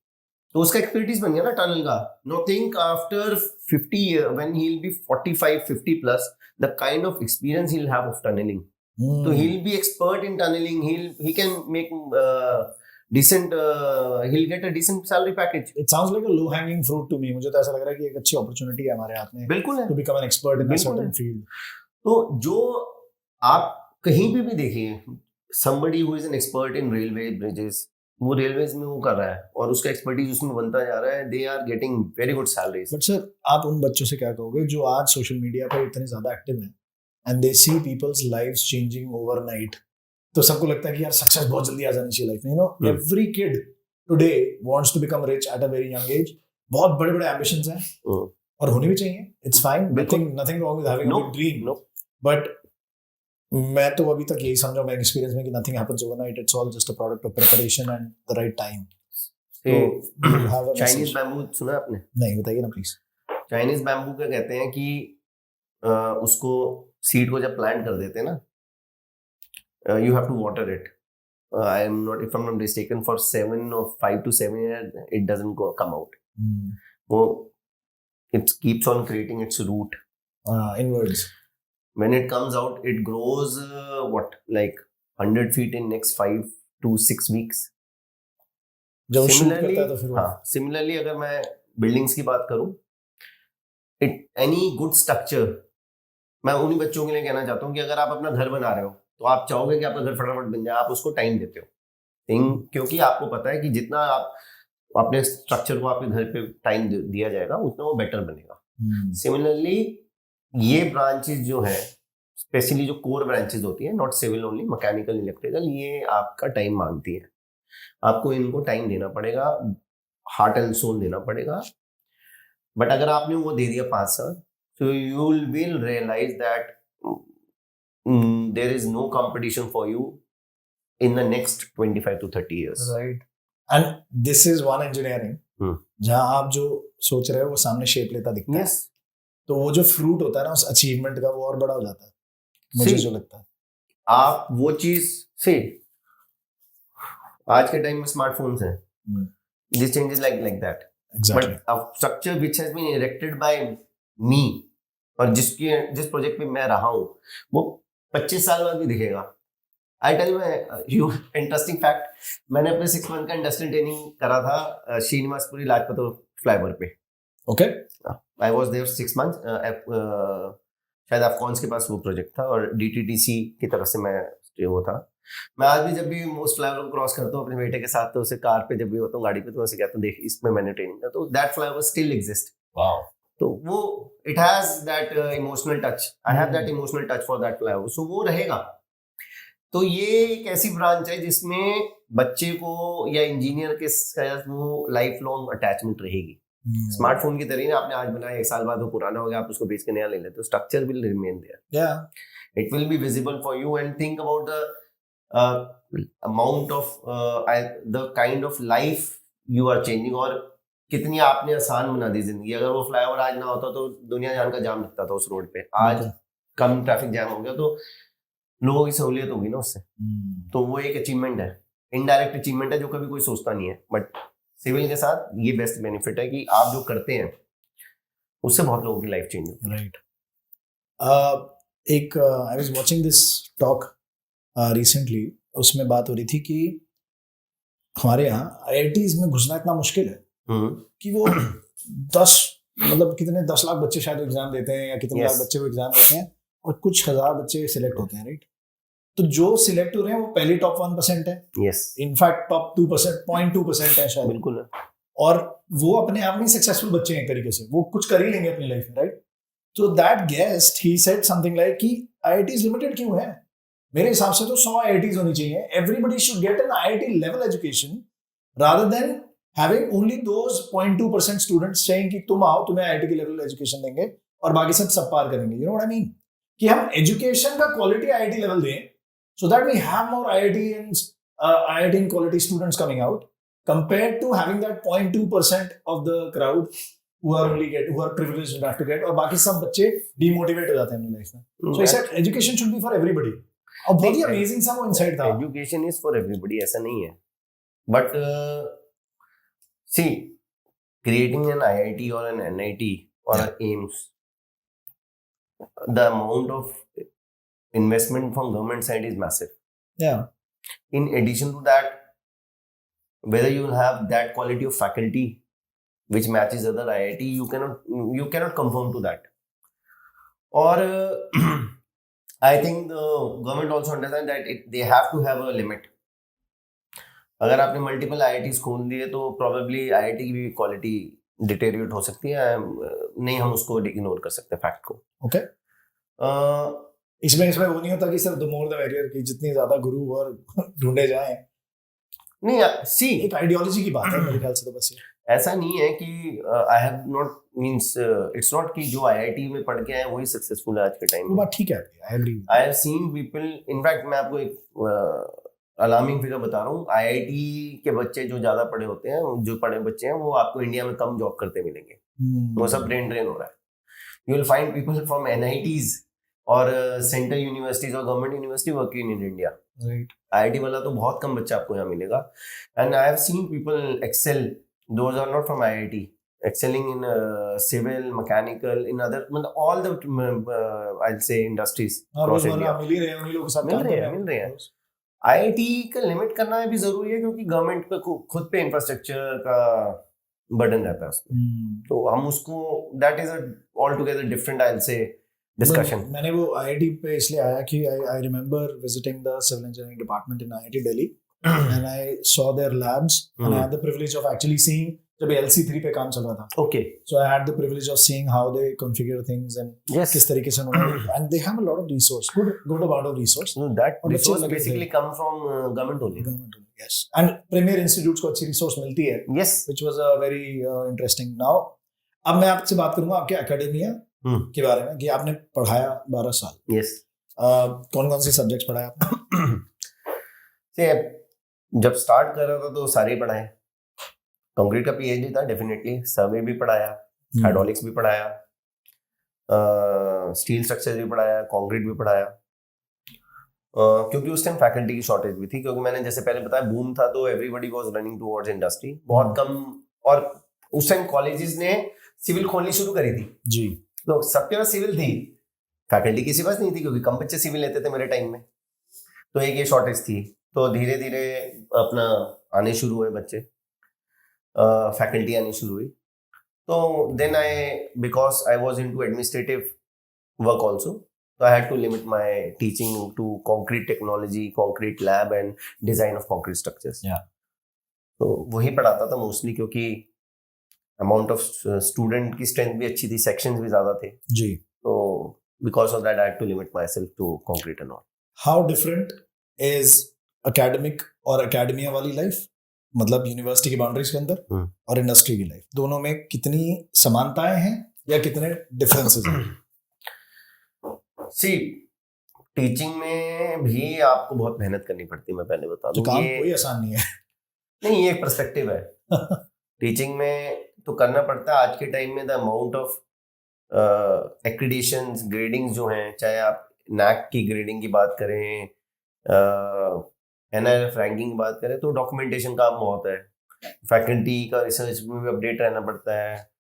तो उसका एक्सपर्टीज बन गया ना टनल का. No think after 50 years, when he'll be 45-50 plus, the kind of experience he'll have of tunneling. So he'll be expert in tunneling. He can make decent. He'll get a decent salary package. It sounds like a low hanging fruit to me. मुझे तो ऐसा लग रहा है कि एक अच्छी opportunity है हमारे हाथ में. बिल्कुल है. To become an expert in a बिल्कुल certain है. field. तो जो आप कहीं पे भी देखिए, somebody who is an expert in railway bridges, वो रेलवेज में वो कर रहा है और उसका एक्सपर्टीज उसमें बनता जा रहा है. They are getting very good salaries. But sir, आप उन बच्चों से क्या कहोगे जो आज सोशल मीडिया पर इतने ज्यादा एक्टिव हैं and they see people's lives changing overnight? तो सबको लगता है कि यार सक्सेस बहुत जल्दी आ जानी चाहिए लाइफ में. You know, every kid today wants to become rich at a very young age. बहुत बड़े बड़े एम्बिशंस हैं और होने भी चाहिए. It's fine, nothing wrong with having a dream. But मैं तो अभी तक यही समझा मैं एक्सपीरियंस में कि nothing happens overnight. It's all just a product of preparation and the right time. तो चाइनीज बैम्बू सुना आपने? नहीं, बताइए ना प्लीज. चाइनीज बैम्बू क्या कहते हैं कि उसको सीड को जब प्लांट कर देते हैं ना, you have to water it. If I'm not mistaken, for 5 to 7 years, it doesn't come out. It keeps on creating its root. Inwards. When it comes out, it grows like 100 feet in next 5 to 6 weeks. जब shoot करता है तो फिर हाँ, similarly अगर मैं buildings की बात करूं, एनी गुड स्ट्रक्चर, मैं उन्हीं बच्चों के लिए कहना चाहता हूँ कि अगर आप अपना घर बना रहे हो तो आप चाहोगे कि आपका घर फटाफट बन जाए, आप उसको टाइम देते हो क्योंकि आपको पता है कि जितना आप अपने स्ट्रक्चर को आपके घर पे टाइम दिया जाएगा उतना वो बेटर बनेगा। सिमिलरली ये ब्रांचेस जो है, स्पेशली जो कोर ब्रांचेस होती है, not civil only, mechanical, electrical, ये आपका टाइम मांगती है, आपको इनको टाइम देना पड़ेगा, हार्ट एंड सोल देना पड़ेगा। बट अगर आपने वो दे दिया 5 साल, so you will realize that there is no competition for you in the next 25 to 30 years. Right. And this is one engineering जहाँ आप जो सोच रहे हो वो सामने शेप लेता दिखता है, तो वो जो फ्रूट होता है ना उस अचीवमेंट का, वो और बड़ा हो जाता है, मुझे जो लगता है। आप वो चीज से, आज के टाइम में स्मार्टफोन्स हैं, this changes like that. Exactly. But a structure which has been erected by me, और जिस प्रोजेक्ट पे मैं रहा हूँ, वो 25 साल बाद भी दिखेगा। I tell you interesting fact, मैंने अपने 6 मंथ का इंडस्ट्रियल ट्रेनिंग करा था श्रीनिवासपुरी लाजपत फ्लाईओवर पे। Okay, I was there 6 month, शायद अफकॉन्स के पास वो प्रोजेक्ट था और DTTC की तरफ से मैं वो था। मैं आज भी जब भी उस फ्लाईओवर को क्रॉस करता हूँ अपने बेटे के साथ, तो उसे कार पे जब भी होता हूँ, गाड़ी पे, तो उसे कहता हूँ देख इसमें मैंने ट्रेनिंग किया, तो that flyover still exist. Wow. तो वो it has that emotional touch, I have that emotional touch for that flyover, so वो रहेगा। तो ये एक ऐसी ब्रांच है जिसमें बच्चे को या इंजीनियर के साथ वो लाइफ लॉन्ग अटैचमेंट रहेगी। स्मार्टफोन की तरह आपने आज बनाया, 1 साल बाद वो पुराना हो गया, आप उसको बेच के नया ले लेते हो, structure will remain there, it will be visible for you. And think about the amount of the kind of life you are changing, और कितनी आपने आसान बना दी जिंदगी। अगर वो फ्लाईओवर आज ना होता तो दुनिया जान का जाम लगता था उस रोड पे, आज कम ट्रैफिक जैम हो गया तो लोगों की सहूलियत होगी ना उससे। तो वो एक अचीवमेंट है, इनडायरेक्ट अचीवमेंट है जो कभी कोई सोचता नहीं है। बट सिविल के साथ ये बेस्ट बेनिफिट है कि आप जो करते हैं उससे बहुत लोगों की लाइफ चेंज होती है। राइट। एक I was watching this talk recently, उसमें बात हो रही थी कि हमारे यहाँ IITs में घुसना इतना मुश्किल है कि वो 10 लाख बच्चे शायद एग्जाम देते हैं, या कितने लाख बच्चे वो एग्जाम देते हैं, और कुछ हजार बच्चे सिलेक्ट होते हैं, राइट? तो जो सिलेक्ट हो रहे हैं वो पहले टॉप 1% है, इनफैक्ट टॉप 2%, 0.2% है शायद, बिल्कुल है। और वो अपने आप में सक्सेसफुल बच्चे हैं एक तरीके से, वो कुछ कर ही लेंगे अपनी लाइफ में, राइट? तो that guest he said something like कि IITs लिमिटेड क्यों है? मेरे हिसाब से तो 100 IITs होनी चाहिए। Everybody should get an IIT level education rather than having only those 0.2% students saying कि तुम आओ, तुम्हें IIT की लेवल एजुकेशन देंगे और बाकी सब पार करेंगे। You know what I mean? कि हम एजुकेशन का क्वालिटी IIT लेवल दें, so that we have more IIT and quality students coming out, compared to having that 0.2% of the crowd who are privileged enough to get, और बाकी सब बच्चे demotivate हो जाते हैं अपनी लाइफ में। So he said education should be for everybody। और बहुत ही amazing सा वो insight था। Education is for everybody, ऐसा नहीं है। But see, creating an IIT or an NIT or an AIIMS, the amount of investment from government side is massive. Yeah. In addition to that, whether you will have that quality of faculty which matches other IIT, you cannot conform to that. Or I think the government also understands that they have to have a limit. अगर आपने multiple IITs खोल दिए तो probably IIT की भी quality deteriorate हो सकती है, नहीं हम उसको इग्नोर कर सकते फैक्ट को। ओके। इसमें वो नहीं होता कि sir the more the merrier, कि जितनी ज्यादा गुरु और ढूंढे जाएं। नहीं, सी एक आइडियोलॉजी की बात है मेरे ख्याल से, तो बस ऐसा नहीं है कि I have not means it's not कि जो IIT में पढ़ के आए वही सक्सेसफुल है आज के टाइम में। बात ठीक है, I agree. I have seen people, in fact मैं आपको एक अलार्मिंग फिगर बता रहा हूँ, IIT के बच्चे जो ज्यादा पढ़े होते हैं, जो पढ़े बच्चे हैं, वो आपको इंडिया में कम जॉब करते मिलेंगे। वो सब ब्रेन ड्रेन हो रहा है। You will find people from NITs और सेंट्रल यूनिवर्सिटीज और government university working in India. Right. IIT वाला तो बहुत कम बच्चा आपको यहाँ मिलेगा। And I have seen people excel, those are not from IIT, excelling in civil, mechanical, in other, मतलब all the I will say industries across India मिल रहे हैं। IIT का लिमिट करना भी जरूरी है, क्योंकि गवर्नमेंट पे खुद पे इंफ्रास्ट्रक्चर का बर्डन रहता है उसमें। तो हम उसको that is a altogether different I will say discussion. मैंने वो IIT पे इसलिए आया कि I remember visiting the civil engineering department in IIT Delhi and I saw their labs and I had the privilege of actually seeing जब LC3 पे काम चल रहा था। Okay. So I had the privilege of seeing how they configure things and Yes. किस तरीके से उन्होंने and they have a lot of resource, good amount of resource. No, that और बच्चे resource लगे basically थे। come from government only. Government only, yes. And premier institutes को अच्छी resource मिलती है, Yes. which was a very interesting. Now अब मैं आपसे बात करूंगा आपके एकेडमिया के बारे में कि आपने पढ़ाया 12 साल। Yes. कौन कौन से सब्जेक्ट्स पढ़ाए आपने? से जब स्टार्ट कर रहा था तो सारे ही पढ़ाए। कंक्रीट का PhD था डेफिनेटली, सर्वे भी पढ़ाया, हाइड्रोलिक्स भी पढ़ाया, स्टील स्ट्रक्चर भी पढ़ाया, कंक्रीट भी पढ़ाया, क्योंकि उस टाइम फैकल्टी की शॉर्टेज भी थी, क्योंकि मैंने जैसे पहले बताया बूम था तो everybody was running towards industry, बहुत कम। और उस टाइम कॉलेजेस ने सिविल खोलनी शुरू करी थी जी, तो सबके पास सिविल थी, फैकल्टी किसी पास नहीं थी, क्योंकि कम बच्चे सिविल लेते थे मेरे टाइम में, तो एक ये शॉर्टेज थी। तो धीरे धीरे अपना आने शुरू हुए बच्चे, फैकल्टी आनी शुरू हुई। तो then because I was into administrative work also, so I had to limit my teaching to concrete technology, concrete lab and design of concrete structures. Yeah. तो वही पढ़ाता था मोस्टली, क्योंकि अमाउंट ऑफ स्टूडेंट की स्ट्रेंथ भी अच्छी थी, sections भी ज्यादा थे जी। तो because of that I had to limit myself to concrete and all. How different is academic और एकेडमिया वाली लाइफ, मतलब यूनिवर्सिटी की बाउंड्रीज के अंदर और इंडस्ट्री की लाइफ, दोनों में कितनी समानताएं हैं या कितने डिफरेंसेस हैं? सी टीचिंग में भी आपको बहुत मेहनत करनी पड़ती है, मैं पहले बता दूं, काम कोई आसान नहीं है। नहीं, ये एक पर्सपेक्टिव है। टीचिंग में तो करना पड़ता है। आज के टाइम में द अमाउंट ऑफ एक्रीडिशंस, ग्रेडिंग्स जो हैं, चाहे आप NAAC की ग्रेडिंग की बात करें, NIRF रैंकिंग की बात करें, तो डॉक्यूमेंटेशन काम बहुत है, फैकल्टी का रिसर्च में भी अपडेट रहना पड़ता है,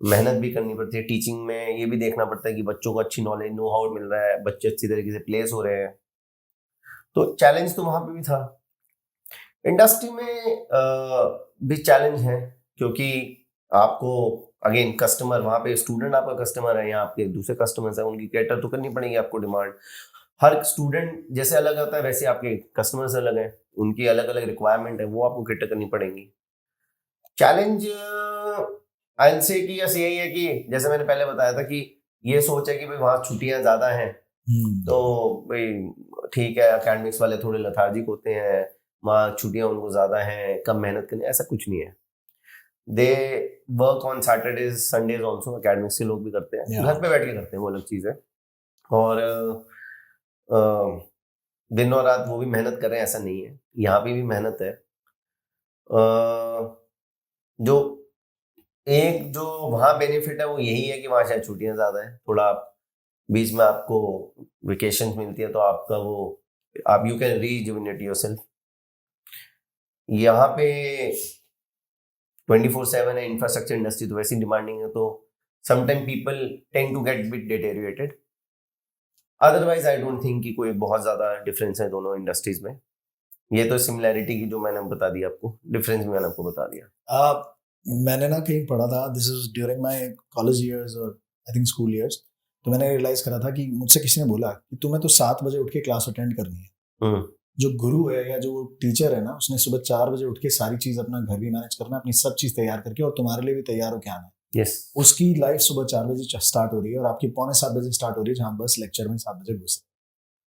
मेहनत भी करनी पड़ती है। टीचिंग में ये भी देखना पड़ता है कि बच्चों को अच्छी नॉलेज, नो हाउ मिल रहा है, बच्चे अच्छी तरीके से प्लेस हो रहे हैं, तो चैलेंज तो वहाँ पे भी था। इंडस्ट्री में भी चैलेंज है, क्योंकि आपको अगेन कस्टमर, वहाँ पे स्टूडेंट आपका कस्टमर है, यहाँ आपके दूसरे कस्टमर्स हैं, उनकी कैटर तो करनी पड़ेगी आपको डिमांड। हर स्टूडेंट जैसे अलग होता है वैसे आपके कस्टमर्स अलग हैं, उनकी अलग अलग रिक्वायरमेंट है, वो आपको कैटर करनी पड़ेंगी। चैलेंज आई विल से कि यस यही है कि जैसे मैंने पहले बताया था कि ये सोच है कि भाई वहाँ छुट्टियाँ ज़्यादा हैं, तो भाई ठीक है, एकेडमिक्स वाले थोड़े लथार्जिक होते हैं, वहाँ छुट्टियाँ उनको ज़्यादा हैं, कम मेहनत करनी, ऐसा कुछ नहीं है। They work on Saturdays Sundays also, academics के लोग भी करते हैं, घर पे बैठ के करते हैं, वो अलग चीज़ है। और दिन और रात वो भी मेहनत कर रहे हैं, ऐसा नहीं है, यहाँ पे भी मेहनत है। जो वहाँ बेनिफिट है वो यही है कि वहाँ शायद छुट्टियाँ ज़्यादा है, थोड़ा बीच में आपको वेकेशन मिलती है, तो आपका वो आप यू कैन रीजुविनेट योरसेल्फ। यहाँ पे 24/7 है, इंफ्रास्ट्रक्चर इंडस्ट्री तो वैसी डिमांडिंग है, तो sometime people tend to get bit deteriorated. Otherwise I don't think कि कोई बहुत ज़्यादा डिफरेंस है दोनों इंडस्ट्रीज में। ये तो सिमिलैरिटी की जो मैंने बता दी आपको, डिफरेंस भी मैंने आपको बता दिया। मैंने ना कहीं पढ़ा था, this is during my college years और आई थिंक स्कूल इयर्स, तो मैंने रियलाइज करा था कि मुझसे किसी ने बोला कि तुम्हें तो 7 बजे उठ के क्लास अटेंड करनी है। जो गुरु है या जो टीचर है ना, उसने सुबह 4 बजे उठ के सारी चीज अपना घर भी मैनेज करना है, अपनी सब चीज तैयार करके, और तुम्हारे लिए भी तैयार हो के आना है। Yes. उसकी लाइफ सुबह 4 बजे स्टार्ट हो रही है और आपकी 6:45 बजे स्टार्ट हो रही है, जहाँ बस लेक्चर में 7 बजे घुस।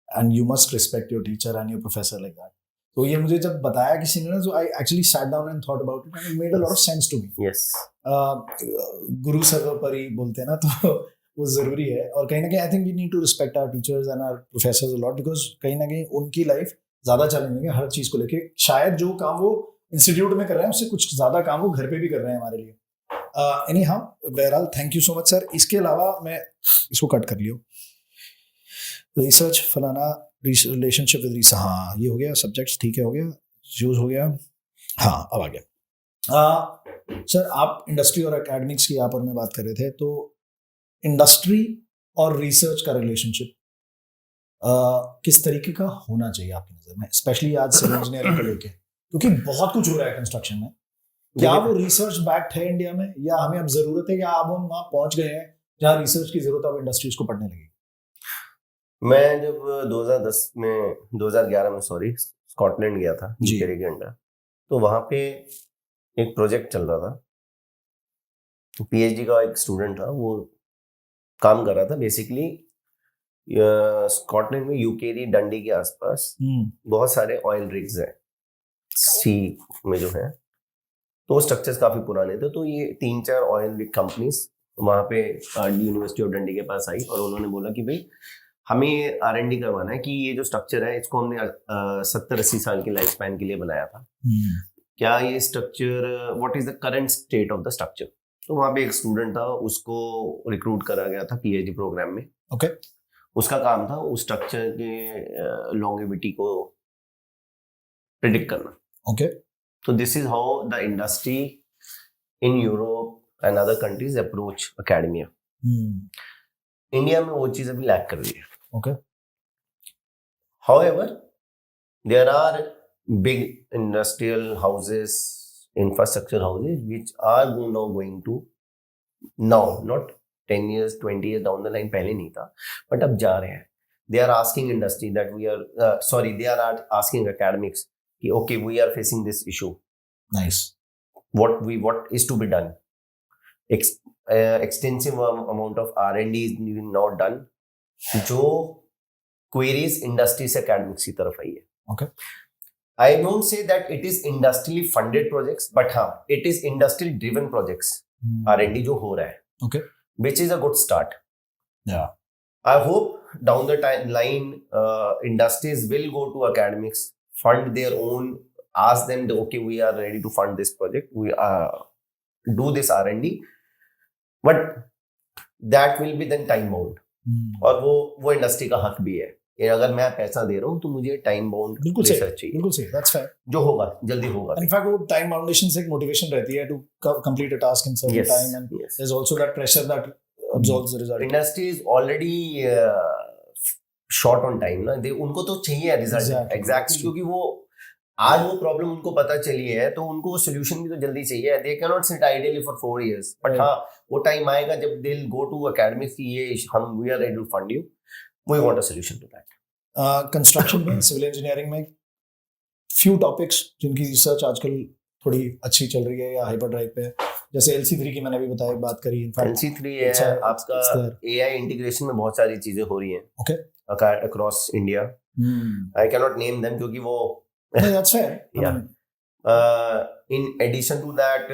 And you must respect your teacher and your professor like that. तो ये मुझे जब बताया किसी ने ना, तो I actually sat down and thought about it and it made a lot of sense to me. Yes, गुरु सर्वोपरि बोलते हैं ना, तो वो जरूरी है। और कहीं ना कहीं I think we need to respect our teachers and our professors a lot, because कहीं ना कहीं उनकी लाइफ ज्यादा चैलेंजिंग है हर चीज को लेके। शायद जो काम वो इंस्टीट्यूट में कर रहे हैं उससे कुछ ज्यादा काम वो घर पे भी कर रहे हैं हमारे लिए। एनी हाउ, बहरहाल thank you so much sir. इसके अलावा मैं इसको कट कर लियो, रिसर्च फलाना, रिलेशनशिप विद रिसर्च, हाँ ये हो गया, सब्जेक्ट्स ठीक है, हो गया, यूज हो गया, हाँ अब आ गया। सर आप इंडस्ट्री और एकेडमिक्स की यहाँ पर मैं बात कर रहे थे, तो इंडस्ट्री और रिसर्च का रिलेशनशिप किस तरीके का होना चाहिए आपकी नज़र में, स्पेशली आज सिविल इंजीनियरिंग को लेके, क्योंकि बहुत कुछ हो रहा है कंस्ट्रक्शन में, क्या वो रिसर्च बैक्ड है इंडिया में, या हमें अब जरूरत है, या अब हम वहां पहुंच गए हैं जहाँ रिसर्च की जरूरत अब इंडस्ट्रीज को पढ़ने लगी? मैं जब 2011 में स्कॉटलैंड गया था जी। यूकेरी के अंडर, तो वहाँ पे एक प्रोजेक्ट चल रहा था। पीएचडी का एक स्टूडेंट था, वो काम कर रहा था बेसिकली स्कॉटलैंड में यूकेरी डंडी के आसपास बहुत सारे ऑयल रिग्स हैं सी में जो है, तो स्ट्रक्चर्स काफी पुराने थे। तो ये 3-4 ऑयल रिग कंपनीज वहाँ पे यूनिवर्सिटी ऑफ डंडी के पास आई और उन्होंने बोला कि भाई हमें R&D करवाना है कि ये जो स्ट्रक्चर है इसको हमने 70-80 साल की लाइफ स्पैन के लिए बनाया था, क्या ये structure, what is the current state of the structure. तो वहाँ पे एक स्टूडेंट था, उसको रिक्रूट करा गया था पीएचडी प्रोग्राम में। ओके। उसका काम था उस स्ट्रक्चर के लॉन्गेविटी को प्रिडिक्ट करना। ओके। तो this is how the industry in Europe and other countries approach academia. India में वो चीज अभी लैक कर रही है। Okay. However, there are big industrial houses, infrastructure houses, which are now going to, now, not 10 years, 20 years down the line, पहले नहीं था, but अब जा रहे हैं। They are asking industry that we are, they are asking academics कि okay, we are facing this issue. Nice. What is to be done? Extensive amount of R&D is now done, जो queries industry से academics की तरफ आई है। Okay. I won't say that it is industrially funded projects, but हाँ, it is industrial driven projects, R&D जो हो रहा है, okay, which is a good start. Yeah. I hope down the line industries will go to academics, fund their own, ask them that, okay, we are ready to fund this project, we do this R&D, but that will be then time bound. और वो industry का हक भी है, अगर मैं पैसा दे रहा हूँ तो मुझे टाइम बाउंड रिसर्च चाहिए। बिल्कुल सही, दैट्स फेयर। जो होगा जल्दी होगा। इनफैक्ट वो टाइम बाउंडेशन से एक मोटिवेशन रहती है to complete a task in certain time, and there is also that pressure that absorbs the result. Industry is already short on time ना, उनको तो चाहिए रिजल्ट एग्जैक्टली, क्योंकि वो आज वो प्रॉब्लम उनको पता चली है तो उनको वो सोल्यूशन भी तो जल्दी चाहिए। They can not sit ideally for 4 years, but हाँ वो टाइम आएगा जब they will go to academics कि ये हम we are ready to fund you, we want a solution to that. Construction में, सिविल इंजीनियरिंग में फ्यू टॉपिक्स जिनकी रिसर्च आजकल थोड़ी अच्छी चल रही है या हाइपर ड्राइव पे, जैसे LC3 की मैंने अभी बताया, बात करी। इनफैक्ट LC3 है आपका, AI इंटीग्रेशन में बहुत सारी चीजें हो रही हैं okay across India. I can not name them क्योंकि वो no, that's fair. Yeah. In addition to that,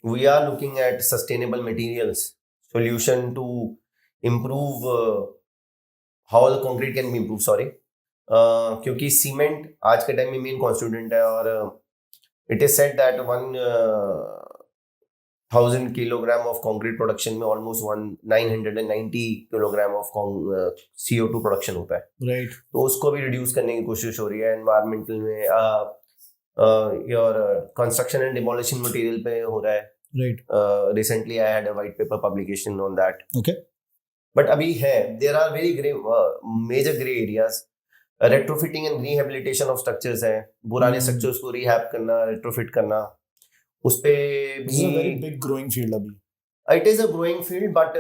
we are looking at sustainable materials solution to improve how the concrete can be improved. क्योंकि cement आज के time में main constituent है, और it is said that 1000 kilogram of concrete production में almost 990 kilogram of CO2 production होता है। Right. तो उसको भी रिड्यूस करने की कोशिश हो रही है। एनवायरमेंटल में your construction and demolition material पे हो रहा है। Right. Recently I had a white paper publication on that. Okay. But अभी है, there are very major grey areas. Retrofitting and rehabilitation of structures है, पुराने स्ट्रक्चर्स को रिहैब करना, रेट्रोफिट करना, उस पे भी वेरी बिग ग्रोइंग फील्ड अभी। It is a growing field, but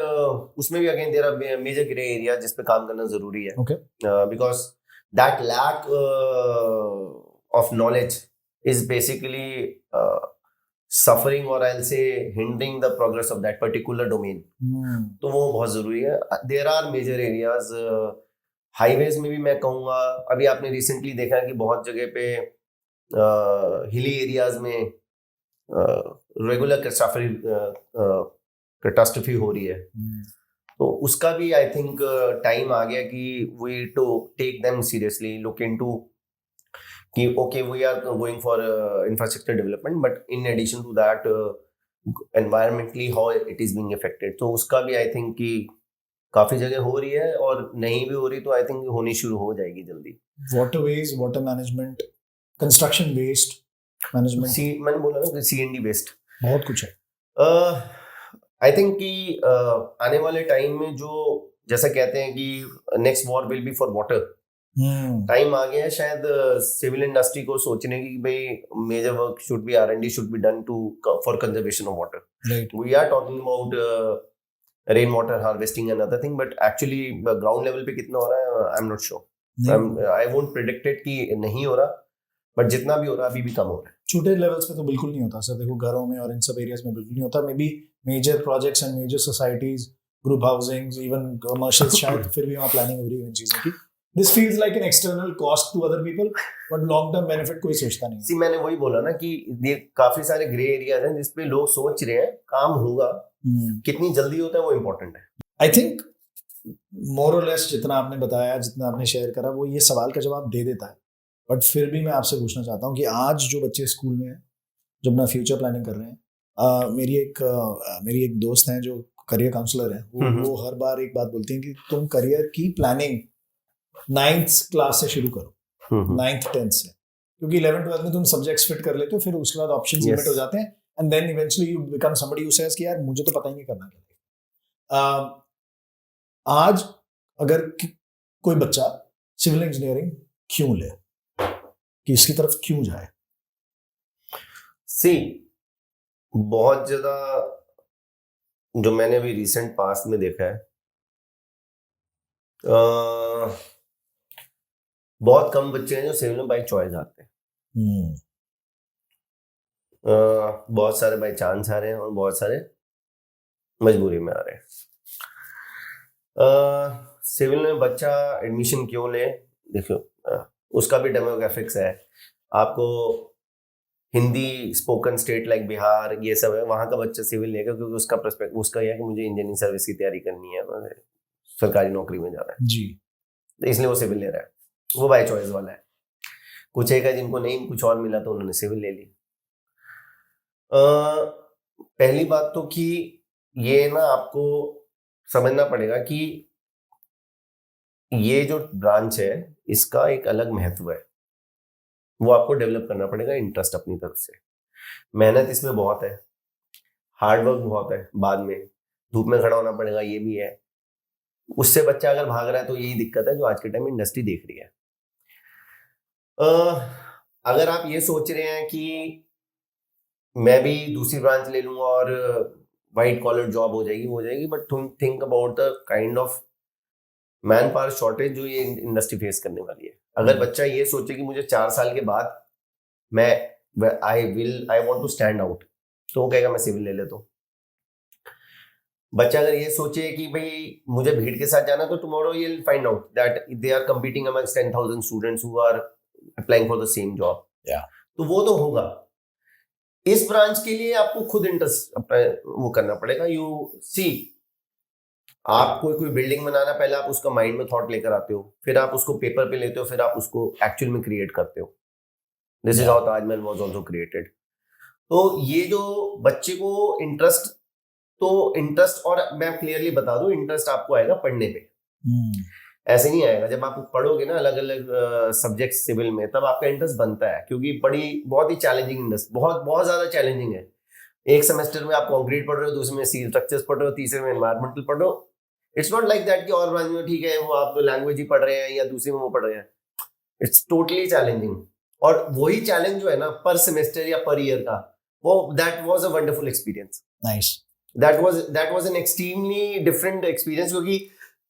उसमें भी again there are major grey area जिस पे काम करना जरूरी है। Okay. Because that lack of knowledge is basically suffering और I will say hindering the progress of that particular domain. तो वो बहुत जरूरी है। There are major areas highways में भी मैं कहूँगा, अभी आपने रिसेंटली देखा है कि बहुत जगह पे हिली एरियाज में रेगुलर कैटास्ट्रोफी हो रही है। तो उसका भी आई थिंक टाइम आ गया कि we to take them seriously, look into कि okay we are going for infrastructure development, but in addition to that environmentally how it is being affected. तो उसका भी आई थिंक कि काफी जगह हो रही है, और नहीं भी हो रही तो आई थिंक होनी शुरू हो जाएगी जल्दी। Waterways, water management, construction waste management, मैंने बोला ना CND बेस्ड बहुत कुछ है। आई थिंक कि आने वाले टाइम में जो जैसा कहते हैं कि next war will be for water, time आ गया है शायद सिविल इंडस्ट्री को सोचने की कि भाई major work should be R&D should be done to for conservation of water. We are talking about rain water harvesting and other thing, but actually ground level पे कितना हो रहा है I am not sure. I won't predict it कि नहीं हो रहा, but जितना भी हो रहा है अभी भी कम हो रहा है. छोटे लेवल्स पे तो बिल्कुल नहीं होता सर. देखो घरों में और इन सब एरियाज में बिल्कुल नहीं होता. Maybe major projects and major societies, group housings, even commercial शायद फिर भी वहाँ प्लानिंग हो रही है इन चीज़ों की. This feels like an external cost to other people, but long term benefit कोई सोचता नहीं है. सी मैंने वही बोला ना कि ये काफी सारे ग्रे एरियाज हैं जिसपे लोग सोच रहे हैं काम होगा, कितनी जल्दी होता है वो इम्पोर्टेंट है. आई थिंक मोर और लेस जितना आपने बताया, जितना आपने शेयर करा, वो ये सवाल का जवाब दे देता है. बट फिर भी मैं आपसे पूछना चाहता हूँ कि आज जो बच्चे स्कूल में हैं, जो अपना फ्यूचर प्लानिंग कर रहे हैं, मेरी एक दोस्त हैं जो करियर काउंसलर हैं, वो हर बार एक बात बोलती हैं कि तुम करियर की प्लानिंग 9th क्लास से शुरू करो, 9th 10th से, क्योंकि 11th 12th में तुम सब्जेक्ट्स फिट कर लेते हो, फिर उसके बाद ऑप्शंस लिमिट हो जाते हैं, and then eventually you become somebody who says कि यार मुझे तो पता ही नहीं करना क्या. आज अगर कोई बच्चा सिविल इंजीनियरिंग क्यों ले, कि इसकी तरफ क्यों जाए? सी बहुत ज्यादा जो मैंने अभी रिसेंट पास्ट में देखा है, बहुत कम बच्चे हैं जो सिविल में बाय चॉइस आते हैं. बहुत सारे बाय चांस आ रहे हैं और बहुत सारे मजबूरी में आ रहे हैं. सिविल में बच्चा एडमिशन क्यों ले, देखो उसका भी डेमोग्राफिक्स है. आपको Hindi spoken state like Bihar ये सब है, वहाँ का बच्चा सिविल लेगा क्योंकि उसका पर्सपेक्टिव उसका यह है कि मुझे इंजीनियरिंग सर्विस की तैयारी करनी है, सरकारी नौकरी में जाना है जी, इसलिए वो सिविल ले रहा है. वो बाय चॉइस वाला है. कुछ एक है जिनको नहीं कुछ और मिला तो उन्होंने सिविल ले ली. पहली बात तो कि ये ना आपको समझना पड़ेगा कि ये जो ब्रांच है इसका एक अलग महत्व है, वो आपको डेवलप करना पड़ेगा. इंटरेस्ट अपनी तरफ से, मेहनत इसमें बहुत है, हार्ड वर्क बहुत है, बाद में धूप में खड़ा होना पड़ेगा, ये भी है. उससे बच्चा अगर भाग रहा है तो यही दिक्कत है जो आज के टाइम में इंडस्ट्री देख रही है. अगर आप ये सोच रहे हैं कि मैं भी दूसरी ब्रांच ले लूंगा और वाइट कॉलर जॉब हो जाएगी, but think about the kind of man power shortage जो ये इंडस्ट्री फेस करने वाली है. अगर बच्चा ये सोचे कि मुझे 4 साल के बाद मैं I want to stand out, तो वो कहेगा मैं सिविल ले लेता हूँ. बच्चा अगर ये सोचे कि भाई मुझे भीड़ के साथ जाना, तो tomorrow you will find out that they are competing amongst 10,000 students who are applying for the same job. तो वो तो होगा. इस ब्रांच के लिए आपको खुद इंटरेस्ट वो करना पड़ेगा. यू सी, आप कोई बिल्डिंग बनाना, पहले आप उसका माइंड में थॉट लेकर आते हो, फिर आप उसको पेपर पे लेते हो, फिर आप उसको एक्चुअल में क्रिएट करते हो. This is how Taj Mahal was also created. तो ये जो बच्चे को इंटरेस्ट और मैं क्लियरली बता दूं, इंटरेस्ट आपको आएगा पढ़ने पे. ऐसे नहीं आएगा. जब आप पढ़ोगे ना अलग अलग सब्जेक्ट सिविल में, तब आपका इंटरेस्ट बनता है, क्योंकि बहुत ही चैलेंजिंग इंडस्ट्री, बहुत ज्यादा चैलेंजिंग है. एक सेमेस्टर में आप कंक्रीट पढ़ रहे हो, दूसरे में स्टील स्ट्रक्चर्स पढ़ रहे हो, तीसरे में एनवायरमेंटल पढ़ रहे हो. इट्स नॉट लाइक दैट कि और ब्रांच में ठीक है वो आप लैंग्वेज ही पढ़ रहे हैं या दूसरे में वो पढ़ रहे हैं. It's totally challenging. और वही चैलेंज जो है ना पर सेमेस्टर या पर ईयर का, वो that was a wonderful experience. Nice. That was an extremely different experience. क्योंकि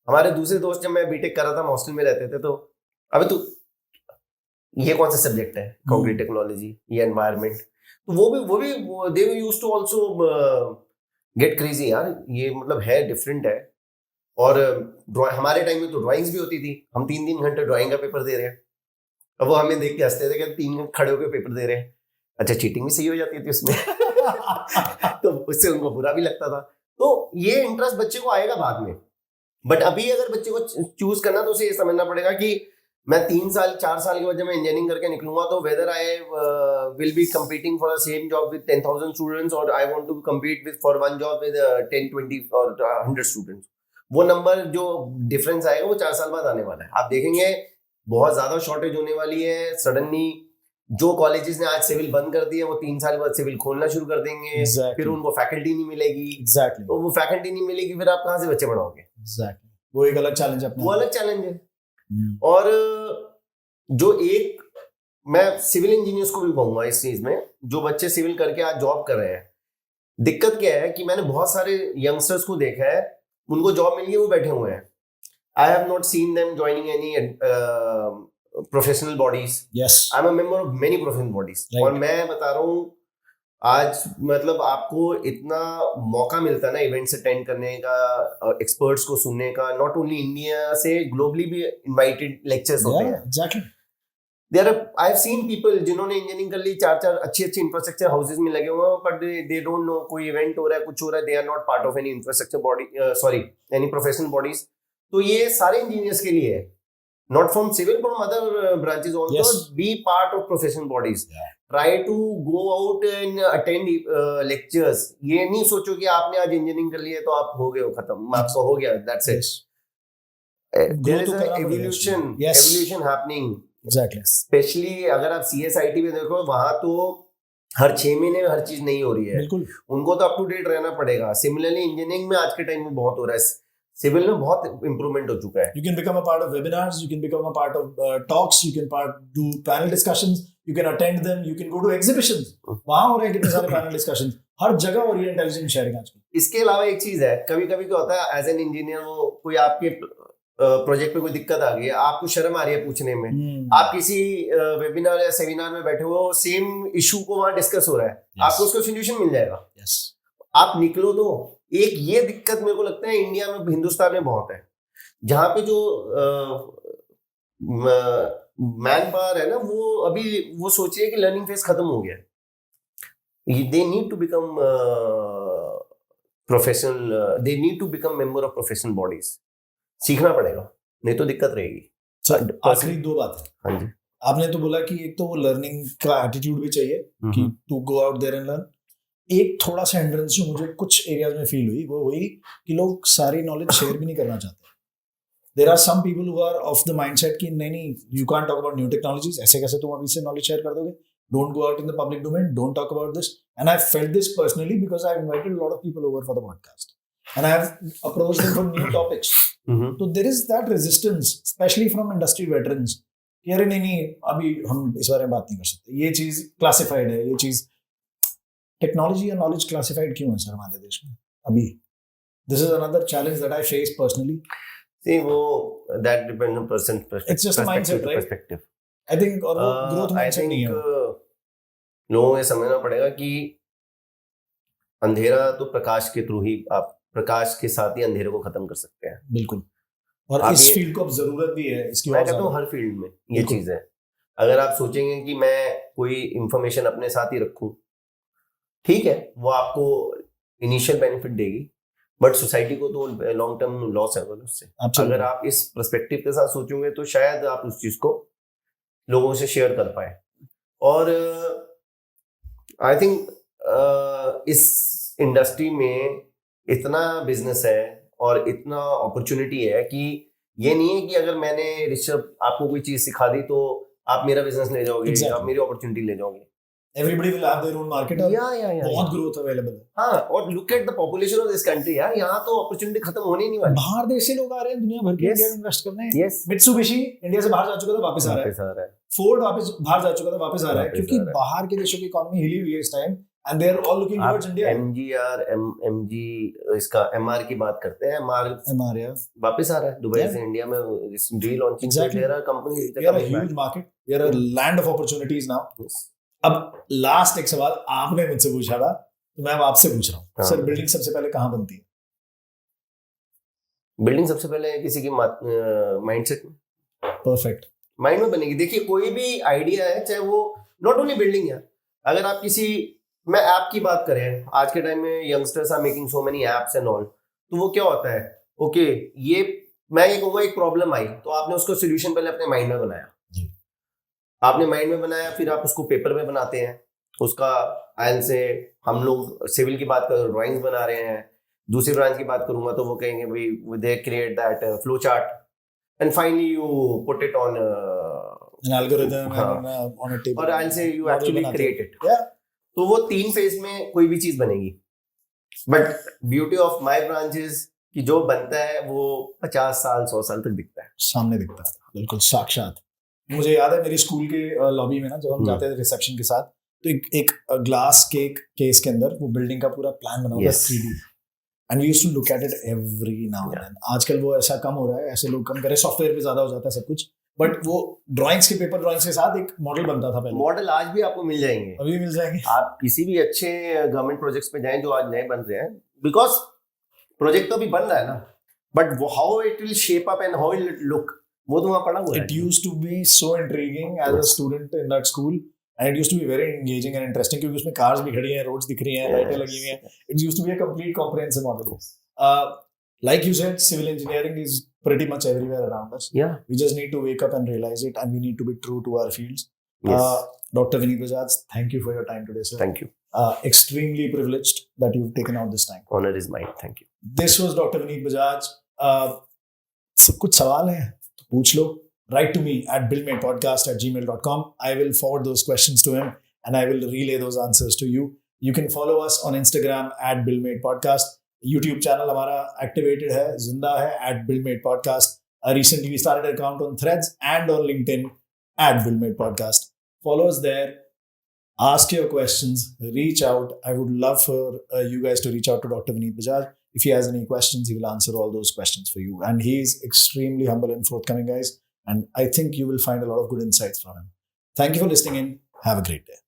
हमारे दूसरे दोस्त जब मैं बीटेक कर रहा था, हॉस्टल में रहते थे, तो अबे तू ये कौन सा सब्जेक्ट है, कंक्रीट टेक्नोलॉजी या एनवायरनमेंट, तो वो भी they used to also get crazy. यार ये मतलब है डिफरेंट है. और हमारे टाइम में तो ड्राइंग्स भी होती थी. हम 3 घंटे ड्राइंग का पेपर दे रहे हैं. अब वो हमें देख के हंसते थे कि 3 घंटे खड़े होकर पेपर दे रहे हैं. अच्छा, चीटिंग भी सही हो जाती थी उसमें. तो उससे उनको बुरा भी लगता था. तो ये इंटरेस्ट बच्चे को आएगा बाद में. बट अभी अगर बच्चे को चूज करना, तो उसे ये समझना पड़ेगा कि मैं 4 साल के बाद जब मैं इंजीनियरिंग करके निकलूंगा, तो whether I will be competing for the same job with 10,000 students, और I want to compete with for one job with 10, 20 और 100 स्टूडेंट्स. वो नंबर जो डिफरेंस आएगा वो 4 साल बाद आने वाला है. आप देखेंगे बहुत ज्यादा शॉर्टेज होने वाली है. सडनली जो कॉलेजेस ने आज सिविल बंद कर दिया, वो 3 साल बाद सिविल खोलना शुरू कर देंगे. Exactly. फिर उनको फैकल्टी नहीं मिलेगी. Exactly. तो वो फैकल्टी नहीं मिलेगी, फिर आप कहां से बच्चे पढ़ाओगे? Exactly. वो एक अलग चैलेंज है. वो अलग चैलेंज है. और जो एक मैं सिविल इंजीनियर्स को भी कहूंगा इस चीज में, जो बच्चे सिविल करके आज जॉब कर रहे हैं, दिक्कत क्या है कि मैंने बहुत सारे यंगस्टर्स को देखा है, उनको जॉब मिल गई, वो बैठे हुए हैं. I have not seen them joining any professional bodies. I am a member of many professional bodies. और मैं बता रहा हूँ आज मतलब आपको इतना मौका मिलता है ना इवेंट्स अटेंड करने का, एक्सपर्ट्स को सुनने का. नॉट ओनली इंडिया से, ग्लोबली भी इनवाइटेड लेक्चर्स होते हैं. Exactly. There I have seen people जिन्होंने इंजीनियरिंग कर ली, 4 अच्छी इंफ्रास्ट्रक्चर हाउसेज में लगे हुए हैं, बट दे डोंट नो कोई इवेंट हो रहा है, कुछ हो रहा है, they are not part of any infrastructure body, sorry any professional bodies. तो ये सारे इंजीनियर्स के लिए है, not from civil, from other branches also. Yes. Be part of professional bodies. Try to go out and attend lectures. ये नहीं सोचो कि आपने आज इंजीनियरिंग कर लिया तो आप हो गए हो, खत्म, आपका हो गया, that's it. There is an evolution happening. Exactly. Especially अगर आप CSIT में देखो, वहां तो हर 6 महीने में हर चीज नहीं हो रही है. बिल्कुल. उनको तो अप टू डेट रहना पड़ेगा. सिमिलरली इंजीनियरिंग में आज के टाइम में बहुत हो रहा है, सिविल में बहुत इम्प्रूवमेंट हो चुका है. You can become a part of webinars, you can become a part of talks, you can do panel discussions, you can attend them, you can go to exhibitions. वहाँ हो रहे हैं कितने सारे panel discussions. हर जगह हो रही है इंटेलिजेंस शेयरिंग आजकल. इसके अलावा एक चीज है, कभी कभी क्या होता है, एज एन इंजीनियर वो कोई आपके प्रोजेक्ट पे कोई दिक्कत आ गई है, आपको शर्म आ रही है पूछने में. आप किसी वेबिनार या सेमिनार में बैठे हो, सेम इशू को वहाँ डिस्कस हो रहा है, आपको उसका सोल्यूशन मिल जाएगा. आप निकलो. तो एक ये दिक्कत मेरे को लगता है इंडिया में, हिंदुस्तान में बहुत है, जहाँ पे जो मैन पावर है ना, वो अभी वो सोचिए कि लर्निंग फेज खत्म हो गया. They need to become professional, they need to become member of professional bodies. सीखना पड़ेगा, नहीं तो दिक्कत रहेगी. आखिरी 2 बातें. हाँ जी. आपने तो बोला कि एक तो वो लर्निंग का एटीट्यूड भी चाहिए कि to go out there and learn. एक थोड़ा सा हिंड्रेंस जो मुझे कुछ एरियाज में फील हुई, वो हुई कि लोग सारी नॉलेज शेयर भी नहीं करना चाहते. There are some people who are of the mindset कि नहीं, you can't talk about new technologies. ऐसे कैसे तुम अभी से नॉलेज शेयर कर दोगे? Don't go out in the public domain, don't talk about this. And I felt this personally because I have invited a lot of people over for the podcast and I have approached them for new topics. तो there is that resistance, specially from industry veterans, कि अरे नहीं, अभी हम इस बारे में बात नहीं कर सकते, ये चीज क्लासिफाइड है, ये चीज. टेक्नोलॉजी या नॉलेज क्लासिफाइड क्यों है सर हमारे देश में अभी? This is another challenge that I face personally. See, वो that depends on person perspective. It's just a mindset, right? Perspective. I think और वो growth mindset नहीं है. लोगों को ये समझना पड़ेगा कि अंधेरा तो प्रकाश के थ्रू ही, आप प्रकाश के साथ ही अंधेरे को खत्म कर सकते हैं. बिल्कुल. और इस फील्ड को अब जरूरत भी है इसकी. मैं कहता हूँ हर फील्ड में ये चीज है. अगर आप सोचेंगे कि मैं कोई इंफॉर्मेशन अपने साथ ही रखूं, ठीक है, वो आपको इनिशियल बेनिफिट देगी, बट सोसाइटी को तो लॉन्ग टर्म लॉस है उससे. अगर आप इस पर्सपेक्टिव के साथ सोचोगे तो शायद आप उस चीज को लोगों से शेयर कर पाए. और आई थिंक इस इंडस्ट्री में इतना बिजनेस है और इतना अपॉर्चुनिटी है कि ये नहीं है कि अगर मैंने ऋषभ आपको कोई चीज सिखा दी तो आप मेरा बिजनेस ले जाओगे, आप मेरी अपॉर्चुनिटी ले जाओगे. Everybody will have their own market. बहुत growth available है. हाँ, और look at the population of this country यार, यहाँ तो opportunity खत्म होने ही नहीं वाली. बाहर देश से लोग आ रहे हैं दुनिया भर के इंडिया में इन्वेस्ट करने. Yes. Mitsubishi इंडिया से बाहर जा चुका था, वापस आ रहा है. Ford वापस बाहर जा चुका था, वापस आ रहा है, क्योंकि बाहर के देशों की इकोनॉमी हिली हुई है इस time, and they are all looking towards India. MG इसका MR की बात करते हैं. MR यार वापस आ रहा है दुबई से इंडिया में री-लॉन्चिंग. There are companies. We are a huge market. We are a land of opportunities now. अब लास्ट एक सवाल आपने मुझसे पूछा था, तो मैं अब आपसे पूछ रहा हूँ. सर, बिल्डिंग सबसे पहले कहाँ बनती है? बिल्डिंग सबसे पहले किसी की माइंडसेट में. परफेक्ट. माइंड में बनेगी. देखिए, कोई भी आइडिया है, चाहे वो नॉट ओनली बिल्डिंग है, अगर आप किसी मैं ऐप की बात करें, आज के टाइम में youngsters are making so many apps and all, तो वो क्या होता है, ओके, ये मैं ये कहूँगा एक प्रॉब्लम आई तो आपने उसको सोल्यूशन पहले अपने माइंड में बनाया. आपने माइंड में बनाया, फिर आप उसको पेपर में बनाते हैं. उसका आयन से हम लोग सिविल की बात करें, ड्राइंग्स बना रहे हैं. दूसरी ब्रांच की बात करूंगा तो वो कहेंगे भाई they create that flow chart and finally you put it on an algorithm on a table, और आयन से यू एक्चुअली क्रिएट इट. तो वो 3 फेज में कोई भी चीज बनेगी. But beauty of my branch is कि जो बनता है वो 50 साल 100 साल तक दिखता है, सामने दिखता है. बिल्कुल साक्षात। मुझे याद है मेरी स्कूल के लॉबी में ना जब हम जाते थे रिसेप्शन के साथ, तो एक ग्लास केक केस के अंदर वो बिल्डिंग का पूरा प्लान बना हुआ था 3D, and we used to look at it every now and then. आजकल वो ऐसा कम हो रहा है, ऐसे लोग कम करे, सॉफ्टवेयर पे ज्यादा हो जाता है सब कुछ, बट वो ड्राइंग्स के पेपर ड्राइंग्स के साथ एक मॉडल बनता था पहले। मॉडल आज भी आपको मिल जाएंगे, अभी मिल जाएंगे। आप किसी भी अच्छे गवर्नमेंट प्रोजेक्ट्स पे जाएं जो आज नए बन रहे हैं, बिकॉज प्रोजेक्ट तो अभी बन रहा है ना, but how it will shape up and how will it look, वो तो वहाँ पड़ा हुआ है। It used to be so intriguing as a student in that school, and it used to be very engaging and interesting क्योंकि उसमें cars भी खड़ी हैं, roads दिख रही हैं, लाइटें लगी हुई हैं. It used to be a complete comprehensive model. Like you said, civil engineering is pretty much everywhere around us. Yeah. We just need to wake up and realize it, and we need to be true to our fields. Yes. Dr. Vineet Bajaj, thank you for your time today, sir. Thank you. Extremely privileged that you've taken out this time. Honor is mine. Thank you. This was Dr. Vineet Bajaj. सब कुछ सवाल हैं तो पूछ लो. Write to me at buildmatepodcast@gmail.com. I will forward those questions to him and I will relay those answers to you. You can follow us on Instagram at buildmatepodcast. YouTube channel हमारा activated है, जिंदा है at buildmatepodcast. Recently we started an account on Threads and on LinkedIn at buildmatepodcast. Follow us there. Ask your questions. Reach out. I would love for you guys to reach out to Dr. Vineet Bajaj. If he has any questions, he will answer all those questions for you. And he is extremely humble and forthcoming, guys. And I think you will find a lot of good insights from him. Thank you for listening in. Have a great day.